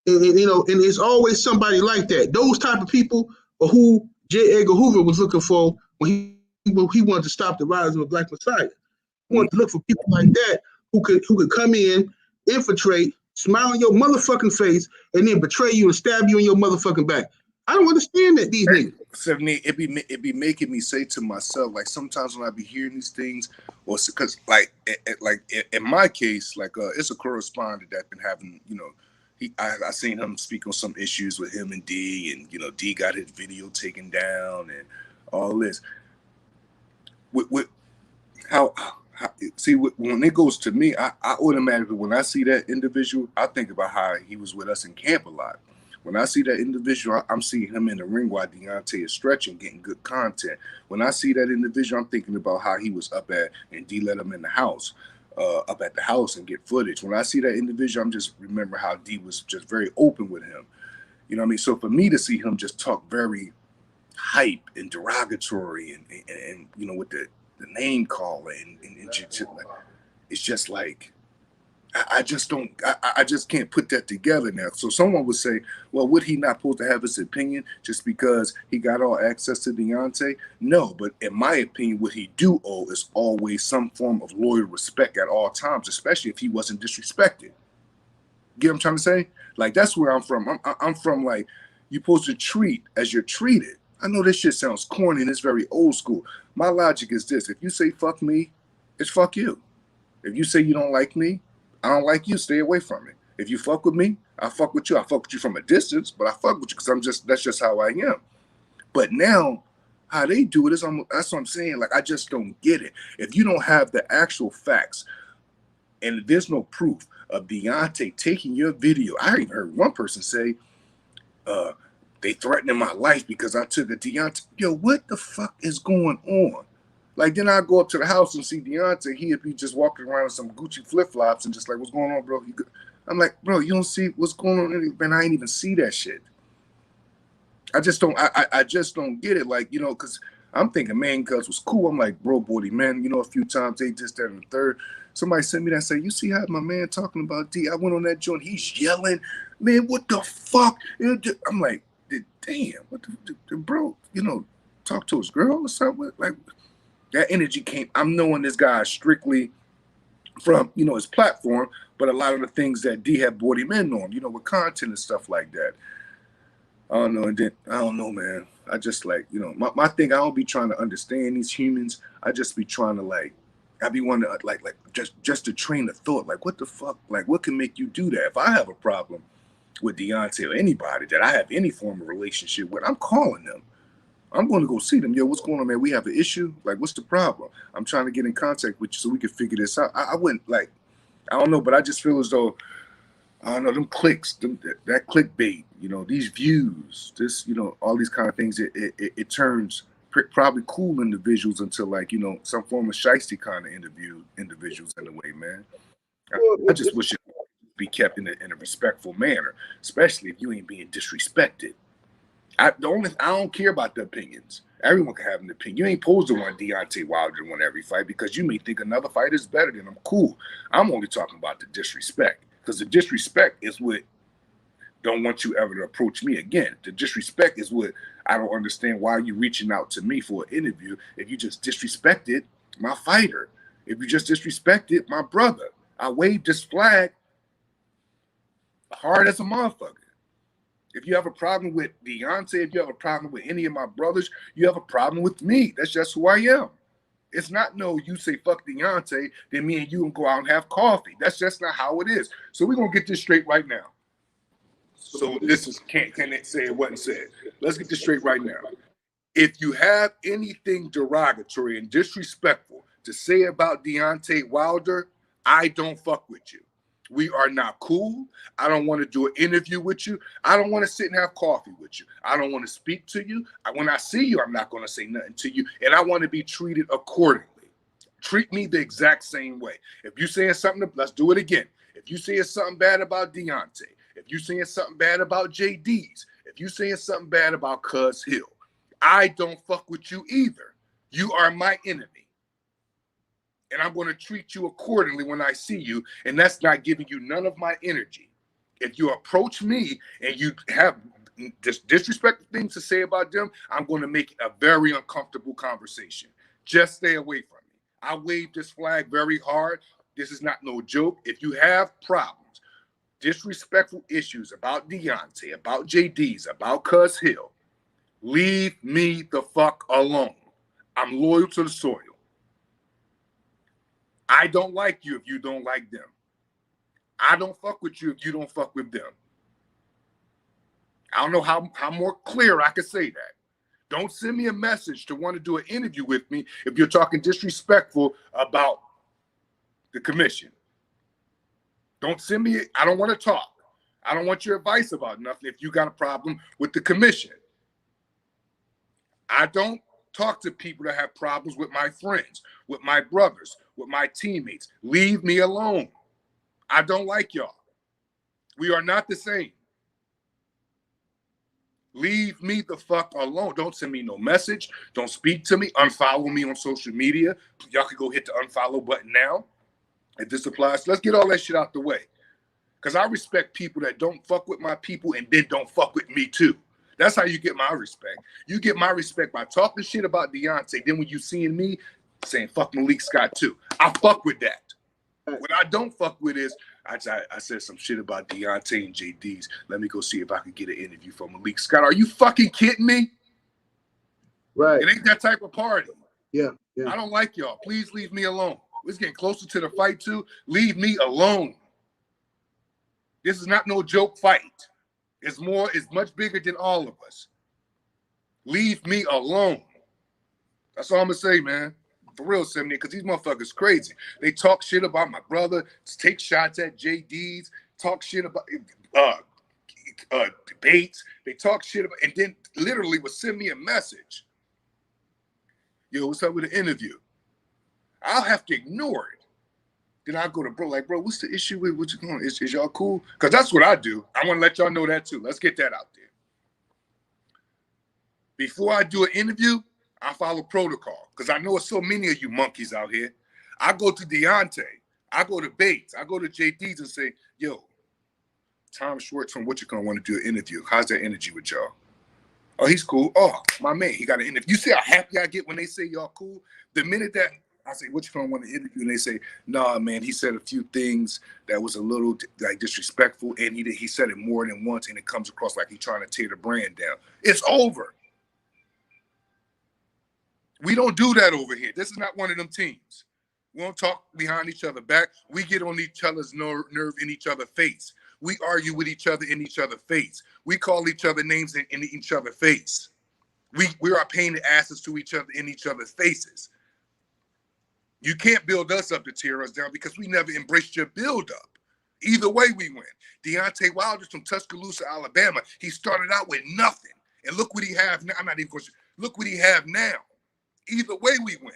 it's always somebody like that. Those type of people are who J. Edgar Hoover was looking for when he wanted to stop the rise of a Black Messiah. He wanted to look for people like that who could come in, infiltrate, smile on your motherfucking face, and then betray you and stab you in your motherfucking back. I don't understand that these niggas. 70, it be making me say to myself, like sometimes when I be hearing these things, or because like in my case, like it's a correspondent that been having, I seen him speak on some issues with him and D, and D got his video taken down and all this. With how see when it goes to me, I automatically when I see that individual, I think about how he was with us in camp a lot. When I see that individual, I'm seeing him in the ring while Deontay is stretching, getting good content. When I see that individual, I'm thinking about how he was up at, and D let him in the house, up at the house and get footage. When I see that individual, I'm just remember how D was just very open with him. You know what I mean? So for me to see him just talk very hype and derogatory and with the name calling and it's just like, I just don't. I just can't put that together now. So someone would say, "Well, would he not supposed to have his opinion just because he got all access to Deontay?" No, but in my opinion, what he do owe is always some form of loyal respect at all times, especially if he wasn't disrespected. Get what I'm trying to say? Like that's where I'm from. I'm from like you're supposed to treat as you're treated. I know this shit sounds corny and it's very old school. My logic is this: if you say fuck me, it's fuck you. If you say you don't like me, I don't like you. Stay away from me. If you fuck with me, I fuck with you. I fuck with you from a distance, but I fuck with you because that's just how I am. But now, how they do it is that's what I'm saying. Like, I just don't get it. If you don't have the actual facts and there's no proof of Deontay taking your video, I even heard one person say, they threatening my life because I took a Deontay. Yo, what the fuck is going on? Like, then I go up to the house and see Deontay. He'd be just walking around with some Gucci flip-flops and just like, what's going on, bro? I'm like, bro, you don't see what's going on? Man, I ain't even see that shit. I just don't get it. Like, you know, because I'm thinking Man Cuz was cool. I'm like, bro, Bodie, man, you know, a few times they just that and the third. Somebody sent me that and say, you see how my man talking about D? I went on that joint. He's yelling. Man, what the fuck? I'm like, damn, what the bro, you know, talk to his girl or something? Like, that energy came. I'm knowing this guy strictly from, you know, his platform, but a lot of the things that D had brought him in on, you know, with content and stuff like that. I don't know. And then, I don't know, man. I just like, you know, my thing, I don't be trying to understand these humans. I just be trying to like, I be wanting to like just to train the thought. Like, what the fuck? Like, what can make you do that? If I have a problem with Deontay or anybody that I have any form of relationship with, I'm calling them. I'm going to go see them. Yo, what's going on, man? We have an issue. Like, what's the problem? I'm trying to get in contact with you so we can figure this out. I wouldn't like, I don't know, but I just feel as though, I don't know, them clicks, that clickbait, you know, these views, this, you know, all these kind of things, it turns probably cool individuals into like, you know, some form of shiesty kind of individuals in a way, man. I just wish it be kept in a respectful manner, especially if you ain't being disrespected. I don't care about the opinions. Everyone can have an opinion. You ain't supposed to want Deontay Wilder to win every fight because you may think another fighter is better than him. Cool. I'm only talking about the disrespect, because the disrespect is what don't want you ever to approach me again. The disrespect is what I don't understand. Why are you reaching out to me for an interview if you just disrespected my fighter? If you just disrespected my brother? I waved this flag hard as a motherfucker. If you have a problem with Deontay, if you have a problem with any of my brothers, you have a problem with me. That's just who I am. It's not no, you say fuck Deontay, then me and you can go out and have coffee. That's just not how it is. So we're going to get this straight right now. So this is, can't it say it wasn't said. Let's get this straight right now. If you have anything derogatory and disrespectful to say about Deontay Wilder, I don't fuck with you. We are not cool. I don't want to do an interview with you. I don't want to sit and have coffee with you. I don't want to speak to you. When I see you, I'm not going to say nothing to you. And I want to be treated accordingly. Treat me the exact same way. If you're saying something, let's do it again. If you're saying something bad about Deontay, if you're saying something bad about JD's, if you're saying something bad about Cuz Hill, I don't fuck with you either. You are my enemy. And I'm going to treat you accordingly when I see you. And that's not giving you none of my energy. If you approach me and you have disrespectful things to say about them, I'm going to make it a very uncomfortable conversation. Just stay away from me. I wave this flag very hard. This is not no joke. If you have problems, disrespectful issues about Deontay, about JD's, about Cuz Hill, leave me the fuck alone. I'm loyal to the soil. I don't like you if you don't like them. I don't fuck with you if you don't fuck with them. I don't know how more clear I can say that. Don't send me a message to want to do an interview with me if you're talking disrespectful about the commission. Don't send me, I don't want to talk. I don't want your advice about nothing if you got a problem with the commission. I don't talk to people that have problems with my friends, with my brothers, with my teammates. Leave me alone. I don't like y'all. We are not the same. Leave me the fuck alone. Don't send me no message. Don't speak to me. Unfollow me on social media. Y'all can go hit the unfollow button now. If this applies, let's get all that shit out the way. Because I respect people that don't fuck with my people and then don't fuck with me too. That's how you get my respect. You get my respect by talking shit about Deontay. Then when you seeing me saying fuck Malik Scott too, I fuck with that. What I don't fuck with is I said some shit about Deontay and JD's. Let me go see if I can get an interview from Malik Scott. Are you fucking kidding me? Right. It ain't that type of party. Yeah. Yeah. I don't like y'all. Please leave me alone. It's getting closer to the fight too. Leave me alone. This is not no joke fight. It's much bigger than all of us. Leave me alone. That's all I'm gonna say, man. For real, 70, because these motherfuckers crazy. They talk shit about my brother, take shots at JD's, talk shit about debates. They talk shit about, and then literally would send me a message. Yo, what's up with the interview? I'll have to ignore it. Then I go to bro, like, bro, what's the issue with what you going? Is y'all cool? Because that's what I do. I want to let y'all know that too. Let's get that out there. Before I do an interview, I follow protocol because I know there's so many of you monkeys out here. I go to Deontay, I go to Bates, I go to JD's and say, yo, Tom Schwartz from What You Gonna want to do an interview. How's that energy with y'all? Oh, he's cool. Oh, my man, he got an interview. You see how happy I get when they say y'all cool? The minute that I say, what you gonna want to interview? And they say, nah, man, he said a few things that was a little like disrespectful, and he said it more than once, and it comes across like he's trying to tear the brand down. It's over. We don't do that over here. This is not one of them teams. We don't talk behind each other back. We get on each other's nerve in each other's face. We argue with each other in each other's face. We call each other names in each other's face. We are painted asses to each other in each other's faces. You can't build us up to tear us down because we never embraced your build up. Either way, we win. Deontay Wilder's from Tuscaloosa, Alabama. He started out with nothing, and look what he have now. I'm not even going to. Look what he have now. Either way, we win.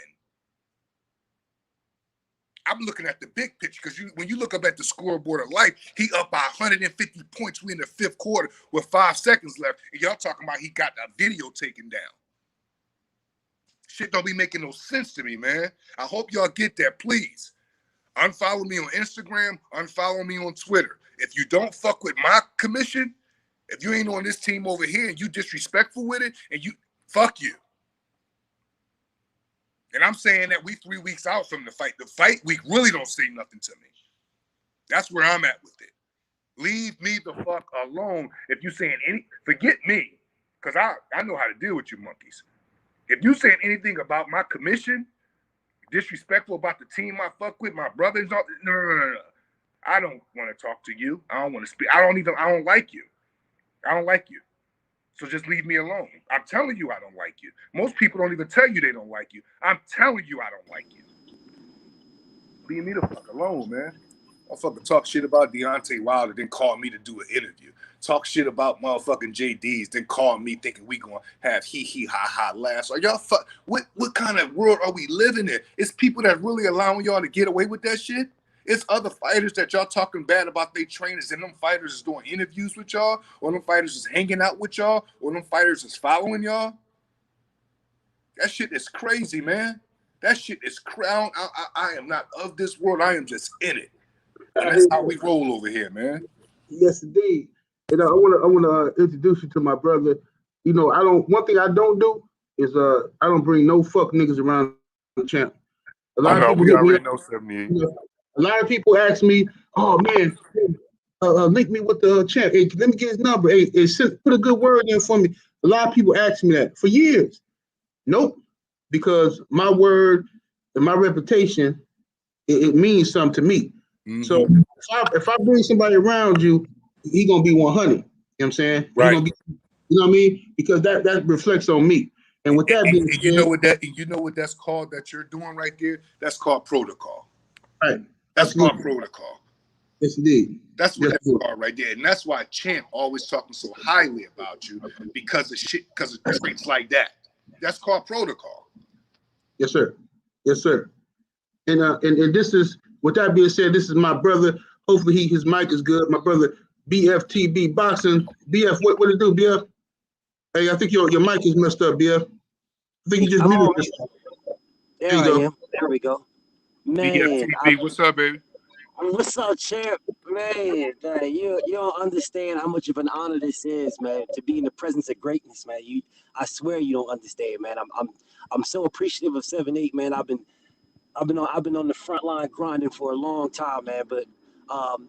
I'm looking at the big picture because when you look up at the scoreboard of life, he up by 150 points. We in the fifth quarter with 5 seconds left, and y'all talking about he got a video taken down. Shit don't be making no sense to me, man. I hope y'all get that, please. Unfollow me on Instagram, unfollow me on Twitter. If you don't fuck with my commission, if you ain't on this team over here and you disrespectful with it, and you fuck you. And I'm saying that we 3 weeks out from the fight. The fight week really don't say nothing to me. That's where I'm at with it. Leave me the fuck alone. If you saying forget me, because I know how to deal with you monkeys. If you saying anything about my commission, disrespectful about the team I fuck with, my brothers, no. I don't want to talk to you. I don't want to speak. I don't like you. I don't like you. So just leave me alone. I'm telling you I don't like you. Most people don't even tell you they don't like you. I'm telling you I don't like you. Leave me the fuck alone, man. Motherfucker talk shit about Deontay Wilder, then call me to do an interview. Talk shit about motherfucking JD's, then call me thinking we gonna have hee ha ha laughs. Are y'all what kind of world are we living in? It's people that really allowing y'all to get away with that shit. It's other fighters that y'all talking bad about their trainers, and them fighters is doing interviews with y'all, or them fighters is hanging out with y'all, or them fighters is following y'all. That shit is crazy, man. That shit is crown. I am not of this world. I am just in it. And that's how we roll over here, man. Yes, indeed. And I want to introduce you to my brother. You know, one thing I don't do is I don't bring no fuck niggas around the champ. A lot of people we already know 78. A lot of people ask me, "Oh man, link me with the champ. Hey, let me get his number. Hey, put a good word in for me." A lot of people ask me that for years. Nope, because my word and my reputation, it means something to me. Mm-hmm. So if I bring somebody around you, he gonna be 100. You know what I'm saying? Right. You know what I mean? Because that reflects on me. And with that being said, you know what that's called that you're doing right there? That's called protocol. Right. That's called protocol. Yes, indeed. That's what that's called right there. And that's why Champ always talking so highly about you because of traits like that. That's called protocol. Yes, sir. Yes, sir. And this is, with that being said, this is my brother. Hopefully his mic is good. My brother BFTB Boxing. BF, what it do, BF? Hey, I think your mic is messed up, BF. I think you just muted yourself. There I am. There we go. Man, BFTB, what's up, baby? What's up, champ? Man, you don't understand how much of an honor this is, man, to be in the presence of greatness, man. I swear you don't understand, man. I'm so appreciative of 7-8, man. I've been on the front line grinding for a long time, man. But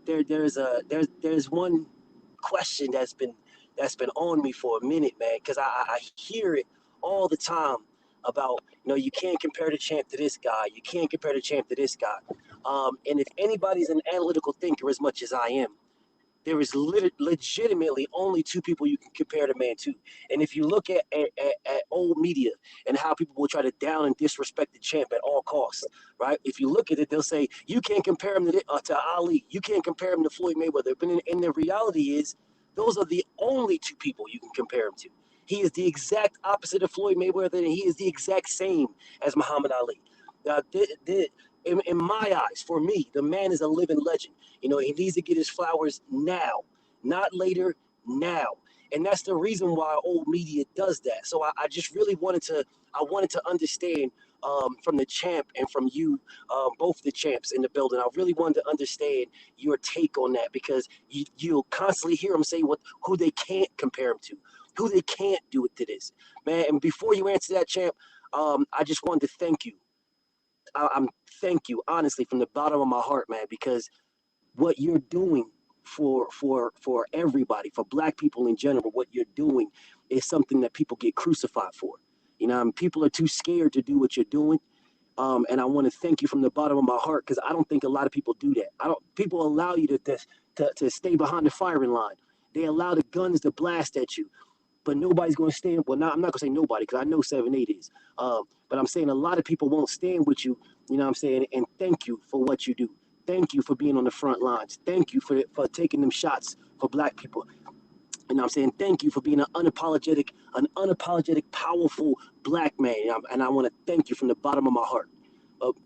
there's one question that's been on me for a minute, man, because I hear it all the time about, you can't compare the champ to this guy. You can't compare the champ to this guy. And if anybody's an analytical thinker as much as I am, there is legitimately only two people you can compare the man to. And if you look at old media and how people will try to down and disrespect the champ at all costs, right? If you look at it, they'll say, you can't compare him to Ali. You can't compare him to Floyd Mayweather. But in the reality is, those are the only two people you can compare him to. He is the exact opposite of Floyd Mayweather, and he is the exact same as Muhammad Ali. In my eyes, for me, the man is a living legend. He needs to get his flowers now, not later, now. And that's the reason why old media does that. So I just really wanted to understand from the champ and from you, both the champs in the building. I really wanted to understand your take on that, because you'll constantly hear them say who they can't compare him to, who they can't do it to this. Man, and before you answer that, champ, I just wanted to thank you. I'm thank you honestly from the bottom of my heart, man, because what you're doing for everybody, for black people in general, what you're doing is something that people get crucified for. People are too scared to do what you're doing. And I want to thank you from the bottom of my heart, because I don't think a lot of people do that. People allow you to stay behind the firing line. They allow the guns to blast at you. But nobody's going to stand. Well, I'm not going to say nobody, because I know 7-8 is. But I'm saying a lot of people won't stand with you. You know what I'm saying? And thank you for what you do. Thank you for being on the front lines. Thank you for taking them shots for black people. And I'm saying thank you for being an unapologetic, powerful black man. And I want to thank you from the bottom of my heart.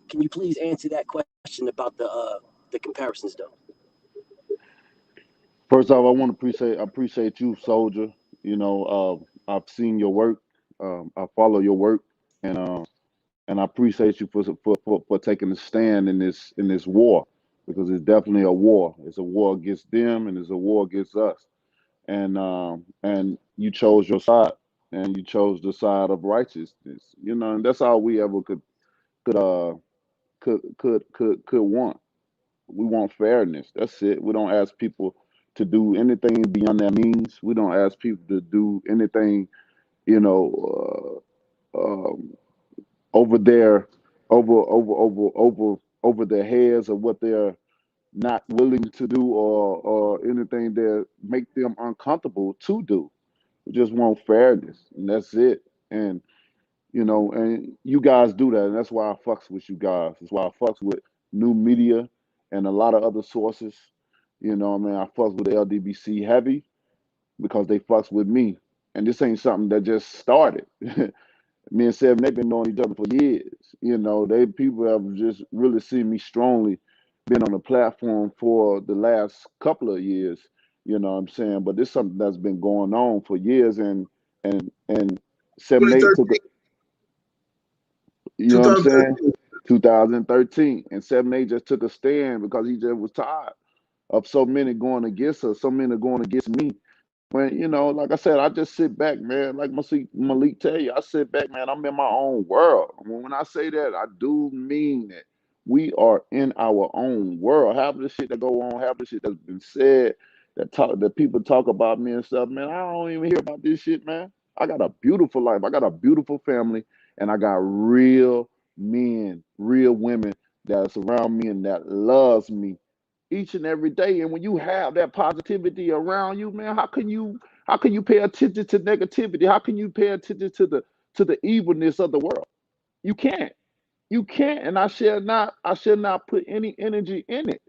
Can you please answer that question about the comparisons, though? First off, I want to appreciate you, Soldier. I've seen your work. I follow your work, and and I appreciate you for taking a stand in this war, because it's definitely a war. It's a war against them, and it's a war against us. And you chose your side, and you chose the side of righteousness. And that's all we ever could uh could want. We want fairness. That's it. We don't ask people to do anything beyond their means. We don't ask people to do anything, you know, over their over their heads, or what they're not willing to do, or anything that make them uncomfortable to do. We just want fairness, and that's it. And you guys do that, and that's why I fucks with you guys. That's why I fucks with new media and a lot of other sources. I fucks with the LDBC heavy, because they fucks with me. And this ain't something that just started. Me and Seven, they've been knowing each other for years. People have just really seen me strongly, been on the platform for the last couple of years. You know what I'm saying? But this is something that's been going on for years, and 7-8 took a, 2013, you know what I'm saying? 2013. 2013. And 7-8 just took a stand, because he just was tired of so many going against us, so many going against me. When, like I said, I just sit back, man. Like Malik tell you, I sit back, man. I'm in my own world. When I say that, I do mean that. We are in our own world. Half of the shit that go on, half of the shit that's been said, that people talk about me and stuff, man. I don't even hear about this shit, man. I got a beautiful life. I got a beautiful family, and I got real men, real women that surround me and that loves me each and every day. And when you have that positivity around you, man, how can you pay attention to negativity? How can you pay attention to the evilness of the world? You can't. You can't. And I shall not put any energy in it,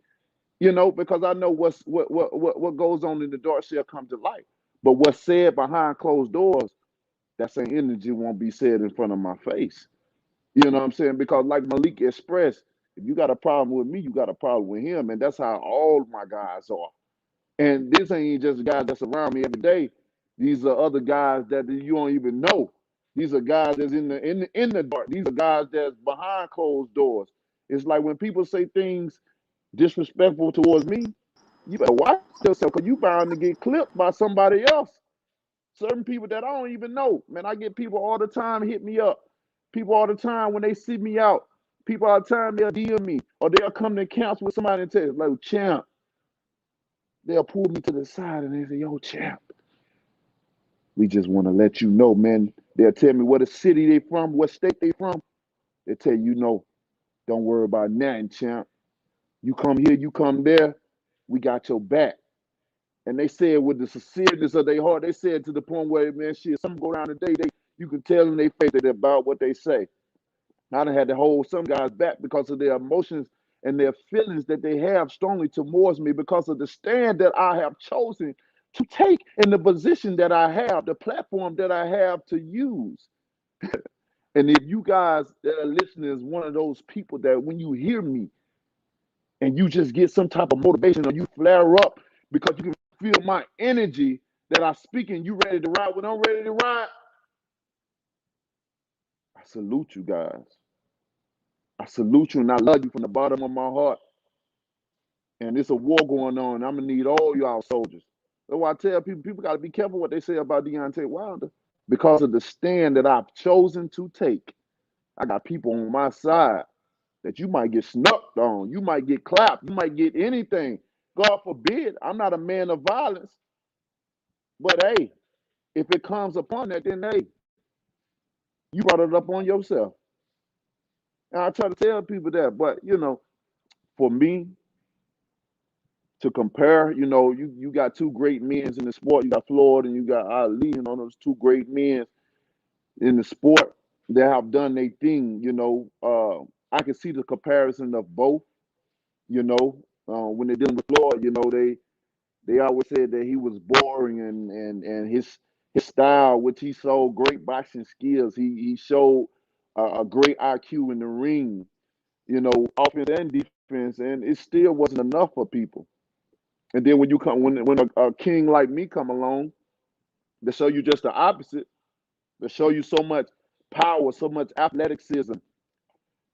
because I know what goes on in the dark shall come to light. But what's said behind closed doors, that same energy won't be said in front of my face. You know what I'm saying? Because like Malik expressed, if you got a problem with me, you got a problem with him. And that's how all my guys are. And this ain't just guys that's around me every day. These are other guys that you don't even know. These are guys that's in the dark. These are guys that's behind closed doors. It's like when people say things disrespectful towards me, you better watch yourself, because you bound to get clipped by somebody else. Certain people that I don't even know. Man, I get people all the time hit me up. People all the time when they see me out. People all the time they'll DM me, or they'll come to counsel with somebody and tell, like, champ. They'll pull me to the side and they say, yo, champ, we just want to let you know, man, They'll tell me what city they from, what state they from. They tell you, no, don't worry about nothing, champ. You come here, you come there, we got your back. And they said with the sincereness of their heart, they said to the point where, man, shit, something go down today, you can tell in their face that they're about what they say. I done had to hold some guys back because of their emotions and their feelings that they have strongly towards me because of the stand that I have chosen to take in the position that I have, the platform that I have to use. And if you guys that are listening is one of those people that when you hear me and you just get some type of motivation or you flare up because you can feel my energy that I speak and you ready to ride when I'm ready to ride, I salute you guys. I salute you and I love you from the bottom of my heart. And it's a war going on. I'm going to need all y'all soldiers. That's why I tell people got to be careful what they say about Deontay Wilder because of the stand that I've chosen to take. I got people on my side that you might get snuck on. You might get clapped. You might get anything. God forbid. I'm not a man of violence. But, hey, if it comes upon that, then, hey, you brought it up on yourself. And I try to tell people that. But, you know, for me, to compare, you know, you got two great men in the sport. You got Floyd and you got Ali, you know, those two great men in the sport that have done their thing, you know. I can see the comparison of both, you know, when they're dealing with Floyd, you know, they always said that he was boring and his style, which he showed great boxing skills. He showed a great IQ in the ring, you know, offense and defense, and it still wasn't enough for people. And then when you come, when a king like me come along, to show you just the opposite, to show you so much power, so much athleticism,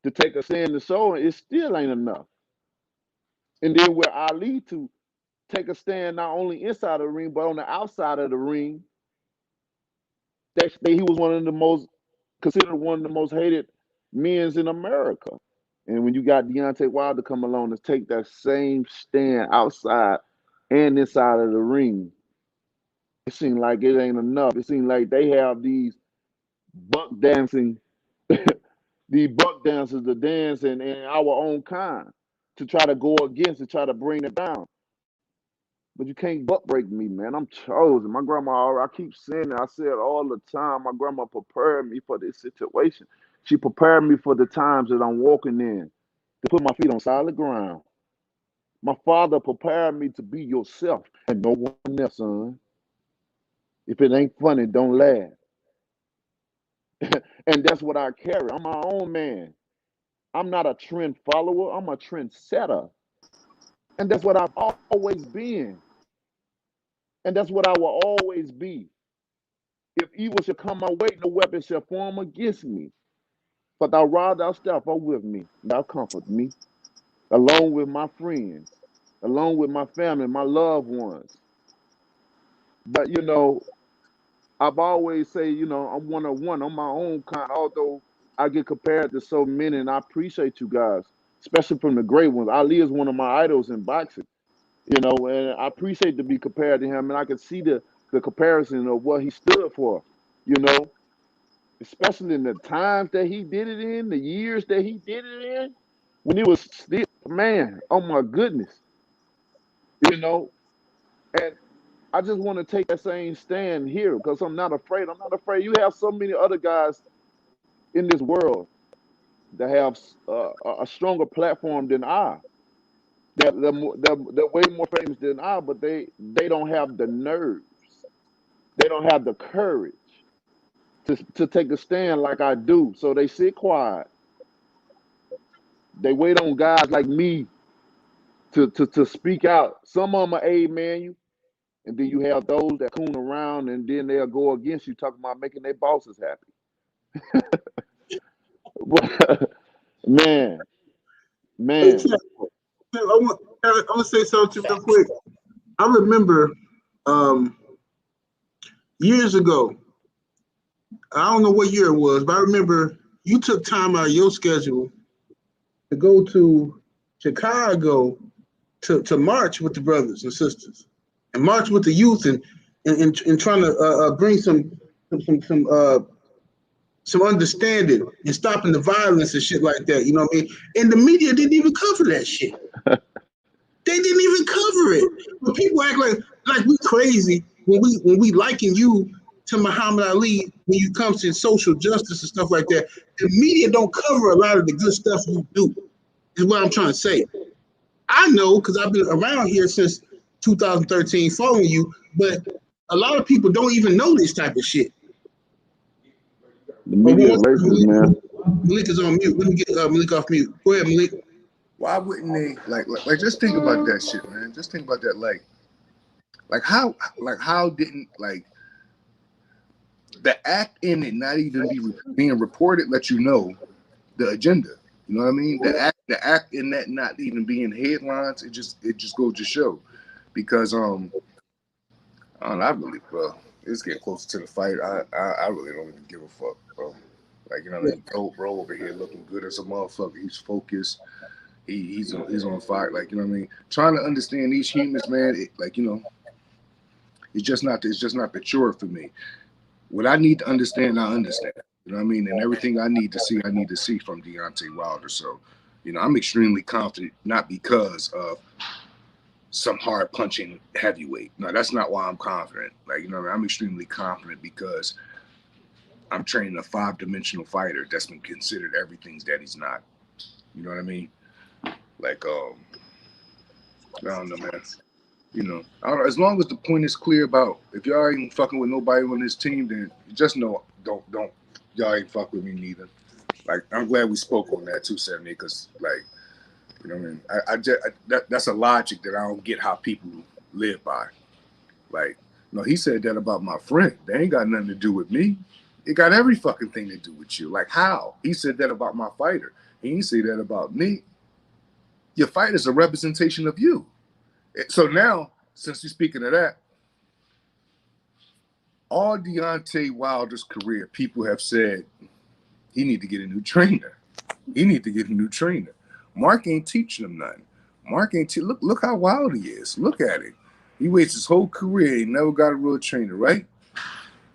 to take a stand to show it still ain't enough. And then with Ali to take a stand not only inside of the ring but on the outside of the ring, he was considered one of the most hated men in America. And when you got Deontay Wilder come along to take that same stand outside and inside of the ring, it seemed like it ain't enough. It seemed like they have these buck dancing, these buck dancers to dance in our own kind to try to go against, to try to bring it down. But you can't buck break me, man. I'm chosen. My grandma, I keep saying it. I say it all the time. My grandma prepared me for this situation. She prepared me for the times that I'm walking in, to put my feet on solid ground. My father prepared me to be yourself and no one else, son. If it ain't funny, don't laugh. And that's what I carry. I'm my own man. I'm not a trend follower. I'm a trend setter. And that's what I've always been. And that's what I will always be. If evil shall come my way, no weapon shall form against me. But thou rod, thou staff are with me. Thou comfort me, along with my friends, along with my family, my loved ones. But, you know, I've always say, you know, I'm one-on-one on my own kind, although I get compared to so many, and I appreciate you guys, especially from the great ones. Ali is one of my idols in boxing, you know, and I appreciate to be compared to him, and I can see the comparison of what he stood for, you know, especially in the times that he did it in, the years that he did it in, when he was still, man, oh my goodness, you know, and I just want to take that same stand here because I'm not afraid. I'm not afraid. You have so many other guys in this world that have a stronger platform than I. They're way more famous than I, but they don't have the nerves. They don't have the courage to take a stand like I do. So they sit quiet. They wait on guys like me to speak out. Some of them are aid manual. And then you have those that coon around and then they'll go against you talking about making their bosses happy. man, Hey, man. Tim, I'm gonna say something real quick. I remember years ago. I don't know what year it was, but I remember you took time out of your schedule to go to Chicago to march with the brothers and sisters and march with the youth and trying to bring some some understanding and stopping the violence and shit like that. You know what I mean? And the media didn't even cover that shit. They didn't even cover it. But people act like we crazy when we liken you to Muhammad Ali when you come to social justice and stuff like that. The media don't cover a lot of the good stuff you do. Is what I'm trying to say. I know because I've been around here since 2013 following you, but a lot of people don't even know this type of shit. The media is racist, man. Malik is on mute. Let me get Malik off mute. Go ahead, Malik. Why wouldn't they like just think about that shit, man? Just think about that, like how didn't like the act in it not even being reported let you know the agenda. You know what I mean? The act in that not even being headlines, it just goes to show. Because I don't know, I really, bro, it's getting closer to the fight. I really don't even give a fuck, bro. Like, you know what I mean? Bro over here looking good as a motherfucker. He's focused. He's on fire. Like, you know what I mean? Trying to understand these humans, man. Like, you know, it's just not the chore for me. What I need to understand, I understand. You know what I mean? And everything I need to see from Deontay Wilder. So, you know, I'm extremely confident, not because of some hard punching heavyweight. No, that's not why I'm confident. Like, you know what I mean? I'm extremely confident because I'm training a 5-dimensional fighter that's been considered everything that he's not. You know what I mean? Like, I don't know, man. You know, I don't know, as long as the point is clear about if y'all ain't fucking with nobody on this team, then just know don't y'all ain't fuck with me neither. Like, I'm glad we spoke on that too, 70, because like, you know what I mean? That's a logic that I don't get how people live by. Like, no, he said that about my friend. They ain't got nothing to do with me. It got every fucking thing to do with you. Like, how? He said that about my fighter. He didn't say that about me. Your fight is a representation of you. So now, since you're speaking of that, all Deontay Wilder's career, people have said he need to get a new trainer. He need to get a new trainer. Mark ain't teaching him nothing. Mark ain't look how wild he is. Look at it. He wastes his whole career. He never got a real trainer, right?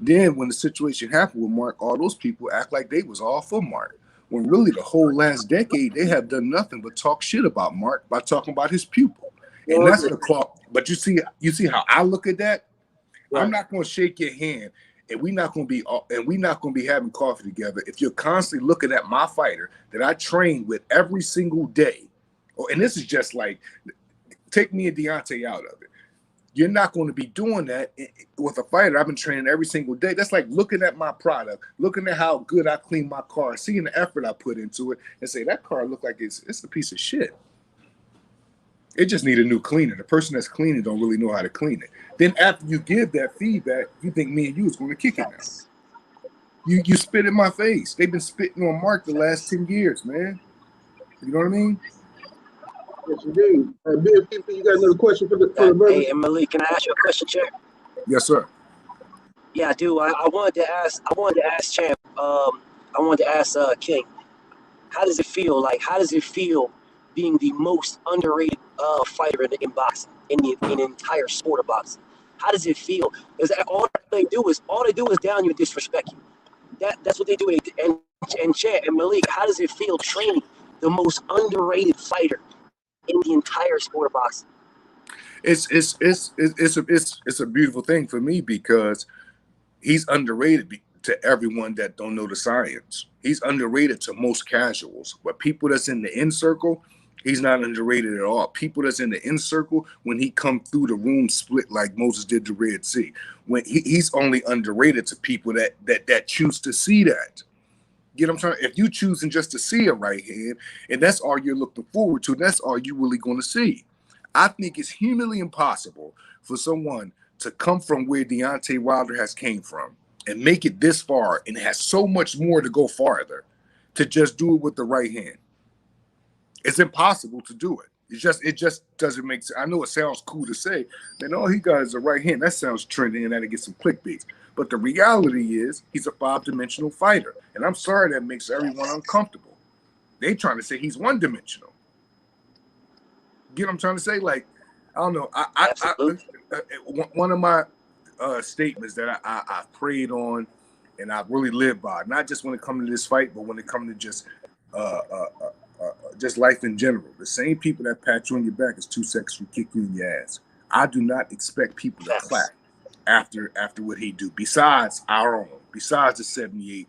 Then when the situation happened with Mark, all those people act like they was all for Mark. When really the whole last decade, they have done nothing but talk shit about Mark by talking about his pupil. And that's the clock. But you see how I look at that? Right. I'm not gonna shake your hand, and we're not gonna be having coffee together if you're constantly looking at my fighter that I train with every single day. And this is just like, take me and Deontay out of it. You're not going to be doing that with a fighter I've been training every single day. That's like looking at my product, looking at how good I clean my car, seeing the effort I put into it, and say that car look like it's a piece of shit. It just need a new cleaner. The person that's cleaning don't really know how to clean it. Then after you give that feedback, you think me and you is going to kick it now. You spit in my face. They've been spitting on Mark the last 10 years, man. You know what I mean? Yes, you do. Bill, you got another question for the brother? Hey, Malik, can I ask you a question, Champ? Yes, sir. Yeah, I do. I wanted to ask Champ. I wanted to ask King. How does it feel? Like, how does it feel being the most underrated fighter in boxing, in the entire sport of boxing? How does it feel? Because all they do is down you and disrespect you. That's what they do. And Champ and Malik, how does it feel training the most underrated fighter in the entire sport of boxing? It's a beautiful thing for me because he's underrated to everyone that don't know the science. He's underrated to most casuals, but people that's in the inner circle, he's not underrated at all. People that's in the inner circle, when he come through the room split like Moses did the Red Sea, when he's only underrated to people that choose to see that. You know what I'm saying? If you choosing just to see a right hand, and that's all you're looking forward to, that's all you really going to see. I think it's humanly impossible for someone to come from where Deontay Wilder has came from and make it this far and has so much more to go farther to just do it with the right hand. It's impossible to do it. It just doesn't make sense. I know it sounds cool to say, man, all he got is a right hand. That sounds trendy and that'll get some clickbaits. But the reality is he's a 5-dimensional fighter. And I'm sorry that makes everyone uncomfortable. They trying to say he's 1-dimensional. Get what I'm trying to say? Like, I don't know. One of my statements that I prayed on and I really live by it. Not just when it comes to this fight, but when it comes to just life in general. The same people that pat you on your back is 2 seconds from kick you in your ass. I do not expect people to clap after what he do. Besides our own, besides the 78,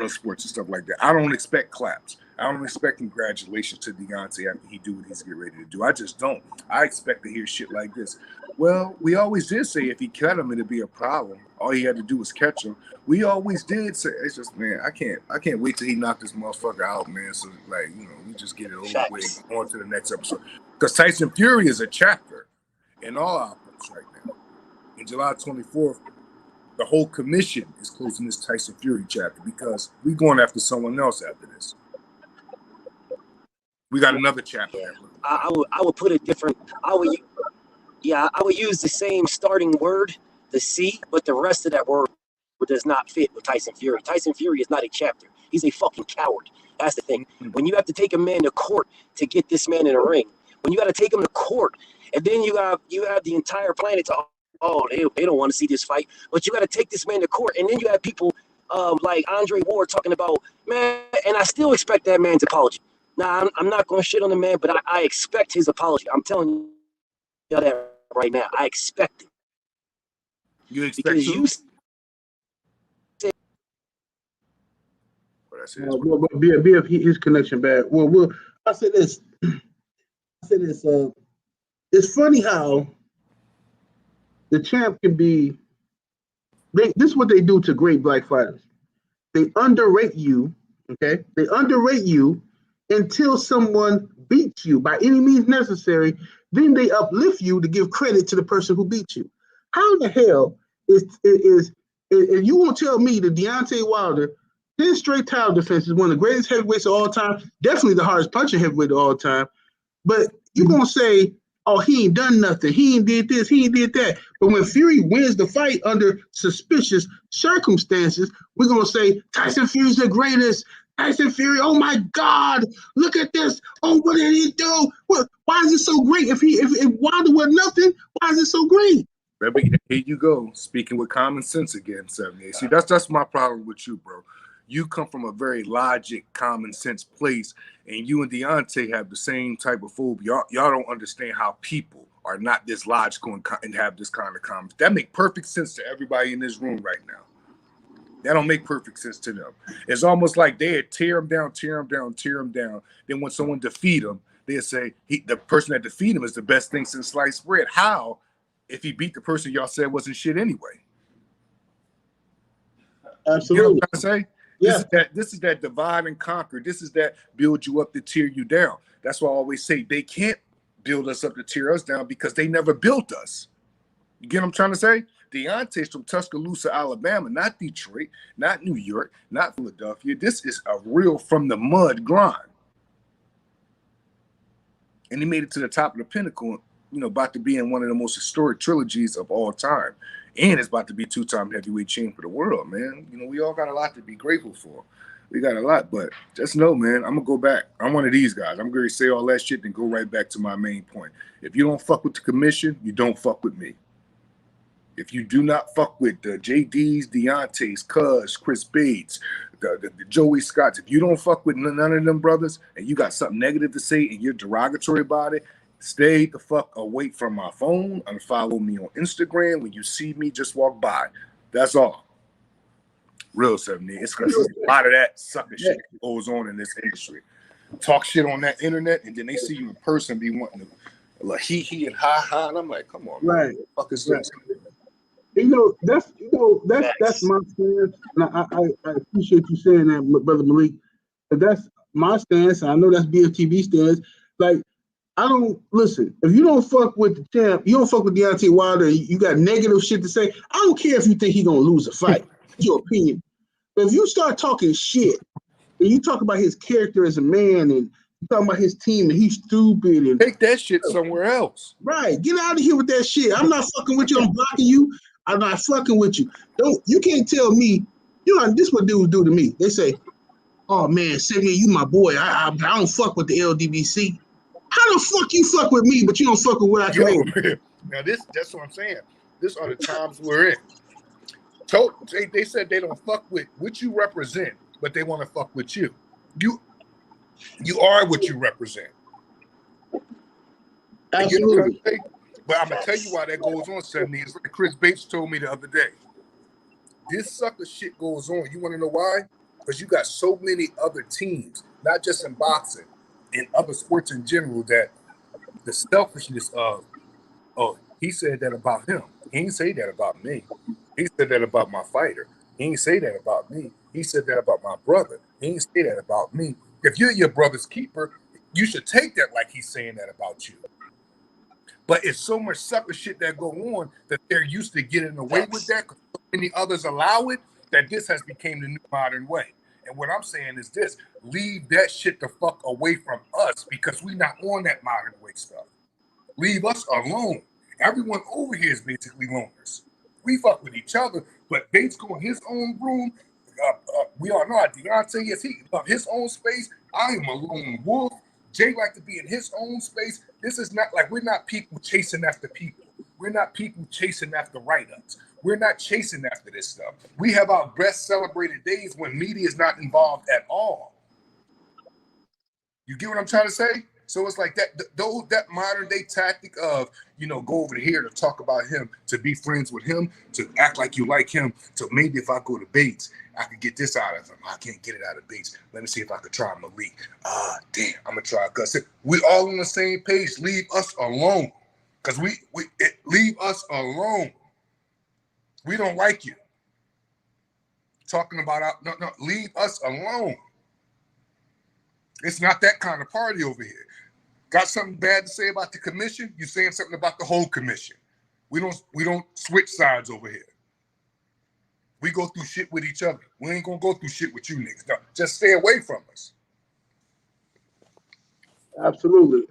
sports and stuff like that. I don't expect claps. I don't expect congratulations to Deontay after he do what he's getting ready to do. I just don't. I expect to hear shit like this. Well, we always did say if he cut him, it'd be a problem. All he had to do was catch him. We always did say, it's just, man, I can't wait till he knock this motherfucker out, man. So, like, we just get it over with and on to the next episode. Because Tyson Fury is a chapter in all our books right now. In July 24th, the whole commission is closing this Tyson Fury chapter because we're going after someone else after this. We got another chapter. Yeah. I would put it different. I would use the same starting word, the C, but the rest of that word does not fit with Tyson Fury. Tyson Fury is not a chapter. He's a fucking coward. That's the thing. When you have to take a man to court to get this man in a ring, when you got to take him to court, and then you have the entire planet to, they don't want to see this fight, but you got to take this man to court, and then you have people like Andre Ward talking about, man, and I still expect that man's apology. Now, I'm not going to shit on the man, but I expect his apology. I'm telling you that right now. I expect it. You expect because you said, BF, his connection bad. Well, I said this. It's funny how the champ can be. This is what they do to great black fighters. They underrate you. Okay, they underrate you until someone beats you by any means necessary. Then they uplift you to give credit to the person who beat you. How in the hell is you won't tell me that Deontay Wilder, 10 straight title defenses, one of the greatest heavyweights of all time, definitely the hardest punching heavyweight of all time, but you're going to say, oh, he ain't done nothing, he ain't did this, he ain't did that. But when Fury wins the fight under suspicious circumstances, we're going to say, Tyson Fury's the greatest. Tyson Fury, oh my God, look at this. Oh, what did he do? Why is it so great? If Wilder was nothing, why is it so great? Baby, here you go, speaking with common sense again, 78. See, that's my problem with you, bro. You come from a very logic, common sense place, and you and Deontay have the same type of phobia. Y'all don't understand how people are not this logical and have this kind of common. That make perfect sense to everybody in this room right now. That don't make perfect sense to them. It's almost like they'd tear him down. Then when someone defeat him, they'd say the person that defeat him is the best thing since sliced bread. How? If he beat the person y'all said wasn't shit anyway. Absolutely. You know what I'm trying to say? Yeah. This is that divide and conquer. This is that build you up to tear you down. That's why I always say they can't build us up to tear us down because they never built us. You get what I'm trying to say? Deontay's from Tuscaloosa, Alabama, not Detroit, not New York, not Philadelphia. This is a real from the mud grind. And he made it to the top of the pinnacle, about to be in one of the most historic trilogies of all time. And it's about to be 2-time heavyweight champion for the world, man. We all got a lot to be grateful for. We got a lot, but just know, man, I'm going to go back. I'm one of these guys. I'm going to say all that shit and go right back to my main point. If you don't fuck with the commission, you don't fuck with me. If you do not fuck with the JDs, Deontay's, Cuz, Chris Bates, the Joey Scotts, if you don't fuck with none of them brothers and you got something negative to say and you're derogatory about it, stay the fuck away from my phone and follow me on Instagram. When you see me, just walk by. That's all. Real 70. It's because a lot of that sucker shit goes on in this industry. Talk shit on that internet and then they see you in person be wanting to like he and ha, and I'm like, come on, man. Right. What the fuck is this? That's my stance. And I appreciate you saying that, Brother Malik. But that's my stance. I know that's BFTV stance. Like, I don't listen. If you don't fuck with the champ, you don't fuck with Deontay Wilder. You got negative shit to say. I don't care if you think he's gonna lose a fight. It's your opinion. But if you start talking shit and you talk about his character as a man and you talking about his team and he's stupid and take that shit somewhere else. Right. Get out of here with that shit. I'm not fucking with you. I'm blocking you. I'm not fucking with you. You can't tell me, this is what dudes do to me. They say, oh man, Sydney, you my boy. I don't fuck with the LDBC. How the fuck you fuck with me, but you don't fuck with what I claim? Now that's what I'm saying. This are the times we're in. They said they don't fuck with what you represent, but they want to fuck with you. You are what you represent. Absolutely. You know what I'm saying? But I'm gonna tell you why that goes on, 70. It's like Chris Bates told me the other day. This sucker shit goes on. You want to know why? Because you got so many other teams, not just in boxing, in other sports in general, that the selfishness of, oh, he said that about him. He didn't say that about me. He said that about my fighter. He didn't say that about me. He said that about my brother. He didn't say that about me. If you're your brother's keeper, you should take that like he's saying that about you. But it's so much sucker shit that go on that they're used to getting away with that because so many others allow it, that this has become the new modern way. And what I'm saying is this: leave that shit the fuck away from us because we're not on that modern way stuff. Leave us alone. Everyone over here is basically loners. We fuck with each other, but Bates go in his own room. We all know how Deontay is. He love his own space. I am a lone wolf. Jay like to be in his own space. This is not like we're not people chasing after people. We're not people chasing after write-ups. We're not chasing after this stuff. We have our best celebrated days when media is not involved at all. You get what I'm trying to say? So it's like that modern day tactic of, go over here to talk about him, to be friends with him, to act like you like him, to maybe if I go to Bates, I could get this out of him. I can't get it out of Bates. Let me see if I could try Malik. Damn, I'm gonna try Gus. We all on the same page. Leave us alone. Because leave us alone. We don't like you. Talking about no, leave us alone. It's not that kind of party over here. Got something bad to say about the commission? You saying something about the whole commission. We don't switch sides over here. We go through shit with each other. We ain't gonna go through shit with you niggas. No, just stay away from us. Absolutely.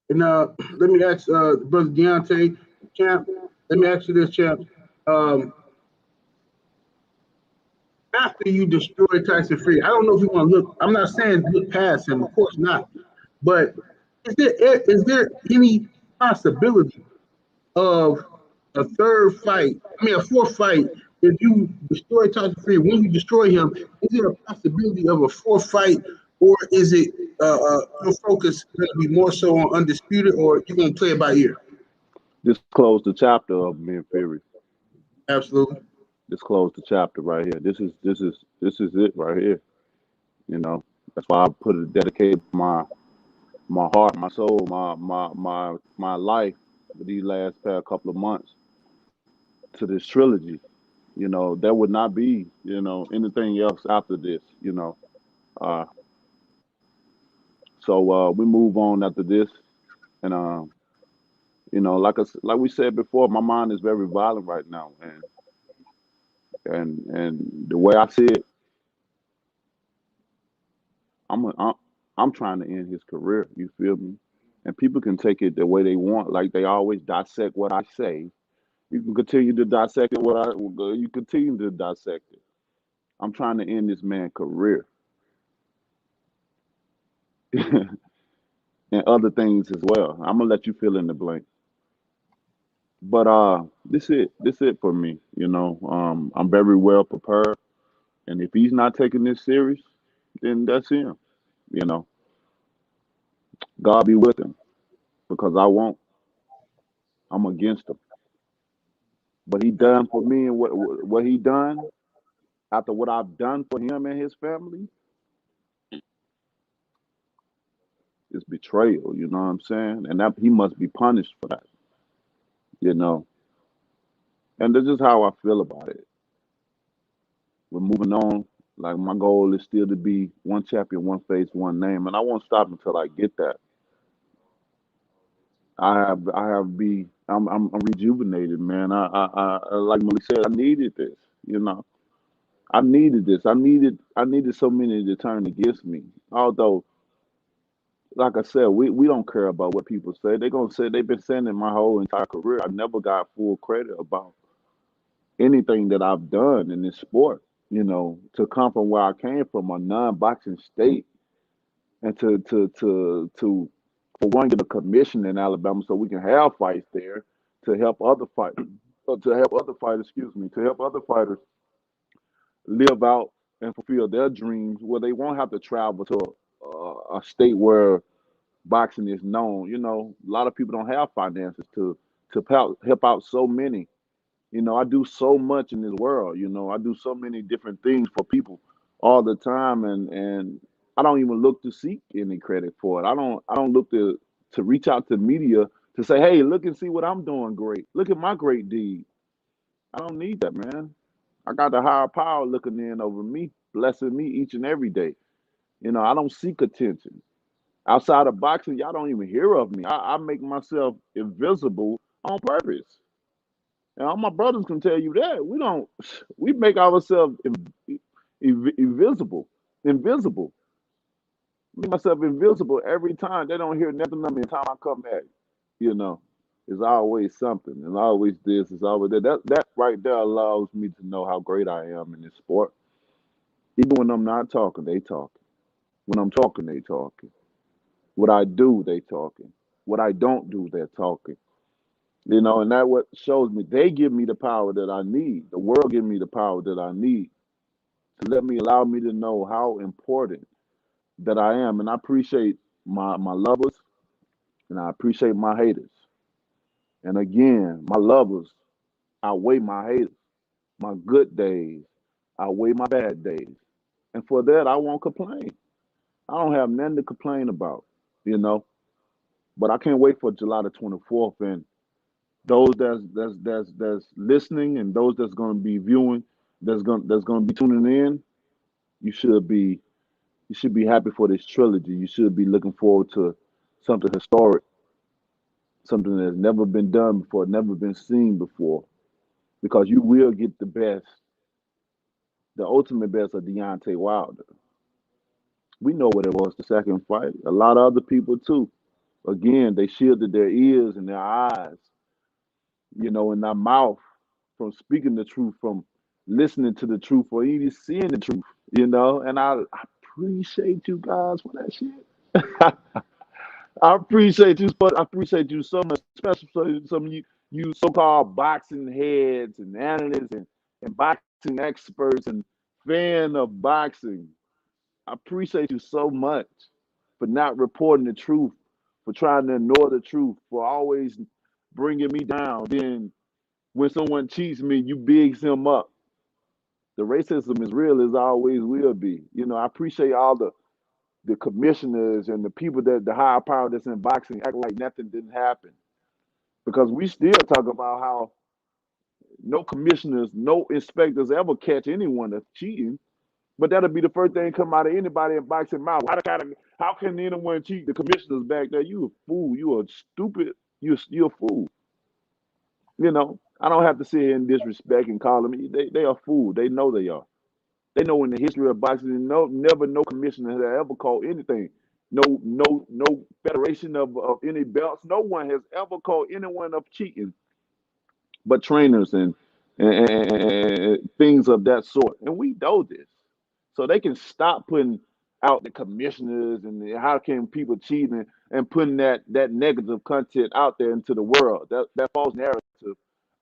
And let me ask brother Deontay, champ. Let me ask you this, champ. After you destroy Tyson Fury, I don't know if you want to look. I'm not saying look past him, of course not. But is there any possibility of a third fight? I mean, a fourth fight. If you destroy Tyson Fury, when you destroy him, is there a possibility of a fourth fight, or is it your focus going to be more so on Undisputed, or you going to play it by ear? Just close the chapter of me and Fury. Absolutely. Just close the chapter right here. This is it right here. That's why I put it, dedicated my heart, my soul, my life for these last past couple of months to this trilogy. There would not be, anything else after this, So we move on after this. And like we said before, my mind is very violent right now. And the way I see it, I'm trying to end his career. You feel me? And people can take it the way they want. Like they always dissect what I say. You can continue to dissect it. You continue to dissect it. I'm trying to end this man's career and other things as well. I'm gonna let you fill in the blank. But this it for me. I'm very well prepared. And if he's not taking this serious, then that's him. You know, God be with him because I won't. I'm against him. What he done for me and what he done after what I've done for him and his family is betrayal. You know what I'm saying? And that he must be punished for that. You know, and this is how I feel about it. We're moving on. Like my goal is still to be one champion, one face, one name, and I won't stop until I get that. I'm rejuvenated, man. I like Malik said, I needed this. You know, I needed this. I needed so many to turn against me. Although, like I said, we don't care about what people say. They're gonna say they've been saying it my whole entire career. I never got full credit about anything that I've done in this sport. To come from where I came from, a non-boxing state, and to for one get a commission in Alabama so we can have fights there to help other fighters. to help other fighters, to help other fighters live out and fulfill their dreams where they won't have to travel to a state where boxing is known. A lot of people don't have finances to help out so many. I do so much in this world. I do so many different things for people all the time, and I don't even look to seek any credit for it. I don't look to reach out to media to say, hey, look and see what I'm doing great. Look at my great deed. I don't need that, man. I got the higher power looking in over me, blessing me each and every day. I don't seek attention. Outside of boxing, y'all don't even hear of me. I make myself invisible on purpose. And all my brothers can tell you that. We make ourselves invisible. Invisible. Make myself invisible every time. They don't hear nothing of me. The time I come back, you know, it's always something. It's always this. It's always that. That right there allows me to know how great I am in this sport. Even when I'm not talking, they talking. When I'm talking, they talking. What I do, they talking. What I don't do, they're talking. And that what shows me they give me the power that I need. The world give me the power that I need to allow me to know how important that I am. And I appreciate my lovers and I appreciate my haters. And again, my lovers outweigh my haters. My good days outweigh my bad days. And for that, I won't complain. I don't have nothing to complain about, you know. But I can't wait for July the 24th. And those that's listening and those that's going to be viewing, that's going to be tuning in, you should be happy for this trilogy. You should be looking forward to something historic, something that's never been done before, never been seen before, because you will get the best, the ultimate best of Deontay Wilder. We know what it was the second fight. A lot of other people too. Again, they shielded their ears and their eyes, and their mouth from speaking the truth, from listening to the truth, or even seeing the truth. And I appreciate you guys for that shit. I appreciate you. I appreciate you so much, especially some of you so-called boxing heads and analysts and boxing experts and fan of boxing. I appreciate you so much for not reporting the truth, for trying to ignore the truth, for always bringing me down. Then when someone cheats me, you bigs him up. The racism is real, as always will be. I appreciate all the commissioners and the people that the higher power that's in boxing act like nothing didn't happen. Because we still talk about how no commissioners, no inspectors ever catch anyone that's cheating. But that'll be the first thing come out of anybody in boxing mouth. How can anyone cheat? The commissioners back there, you a fool. You a stupid. You're a fool. I don't have to sit here and disrespect and call them. They are fool. They know they are. They know in the history of boxing, never no commissioner has ever called anything. No federation of any belts. No one has ever called anyone of cheating, but trainers and things of that sort. And we know this, so they can stop putting out the commissioners and how can people cheating and putting that negative content out there into the world. That false narrative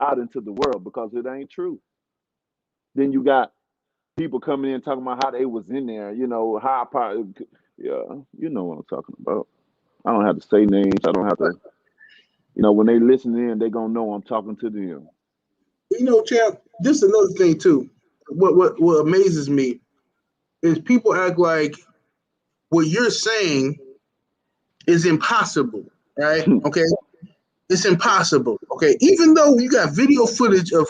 out into the world, because it ain't true. Then you got people coming in talking about how they was in there, high power. Yeah, you know what I'm talking about. I don't have to say names. I don't have to. When they listen in, they gonna know I'm talking to them. Champ, this is another thing too. What amazes me is people act like what you're saying is impossible, right? Okay, it's impossible. Okay, even though you got video footage of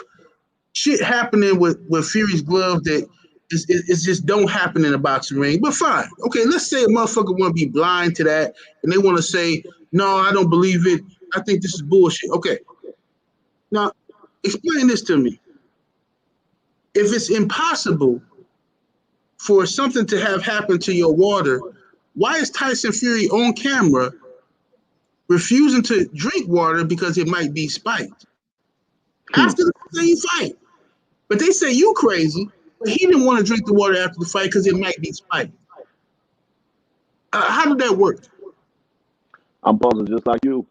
shit happening with Fury's glove that it's just don't happen in a boxing ring. But fine, okay, let's say a motherfucker want to be blind to that and they want to say, no, I don't believe it. I think this is bullshit. Okay, now explain this to me. If it's impossible for something to have happened to your water, why is Tyson Fury on camera refusing to drink water because it might be spiked after the same fight? But they say you crazy, but he didn't want to drink the water after the fight because it might be spiked. How did that work? I'm puzzled just like you.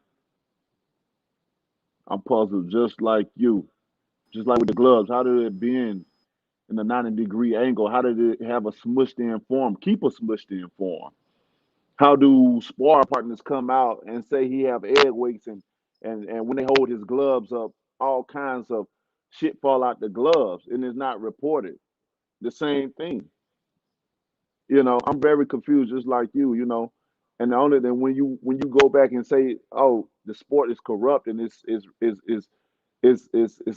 I'm puzzled just like you. Just like with the gloves, how did it bend in a 90-degree angle? How did it have a smushed in form? Keep a smushed in form. How do spar partners come out and say he have egg weights and when they hold his gloves up, all kinds of shit fall out the gloves and it's not reported. The same thing. I'm very confused, just like you. And the only thing when you go back and say, oh, the sport is corrupt and it's a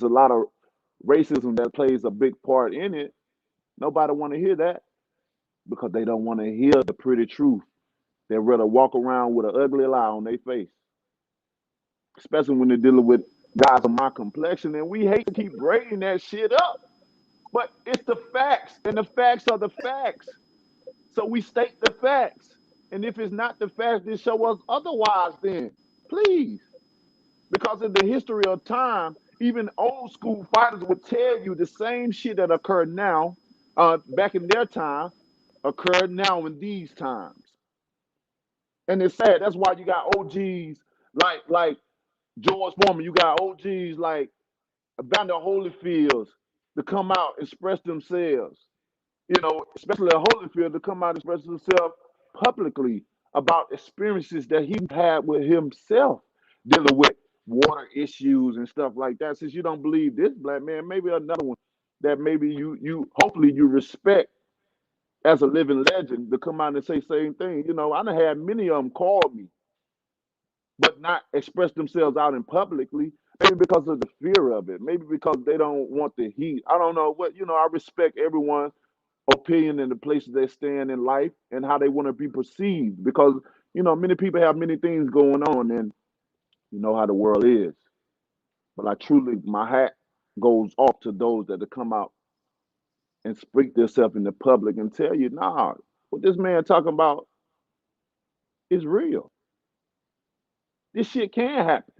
lot of racism that plays a big part in it, nobody want to hear that because they don't want to hear the pretty truth. They'd rather walk around with an ugly lie on their face, especially when they're dealing with guys of my complexion. And we hate to keep bringing that shit up, but it's the facts, and the facts are the facts. So we state the facts. And if it's not the facts, then show us otherwise then, please. Because in the history of time, even old school fighters would tell you the same shit that occurred now, back in their time, occurred now in these times. And it's sad. That's why you got OGs like George Foreman. You got OGs like Evander Holyfields to come out and express themselves. Especially Holyfield to come out and express himself publicly about experiences that he had with himself dealing with water issues and stuff like that. Since you don't believe this black man, maybe another one that maybe you hopefully you respect as a living legend to come out and say same thing. I done had many of them call me, but not express themselves out in publicly. Maybe because of the fear of it. Maybe because they don't want the heat. I don't know what. I respect everyone's opinion and the places they stand in life and how they want to be perceived. Because many people have many things going on, and you know how the world is. But my hat goes off to those that come out and speak themselves in the public and tell you, nah, what this man talking about is real. This shit can happen.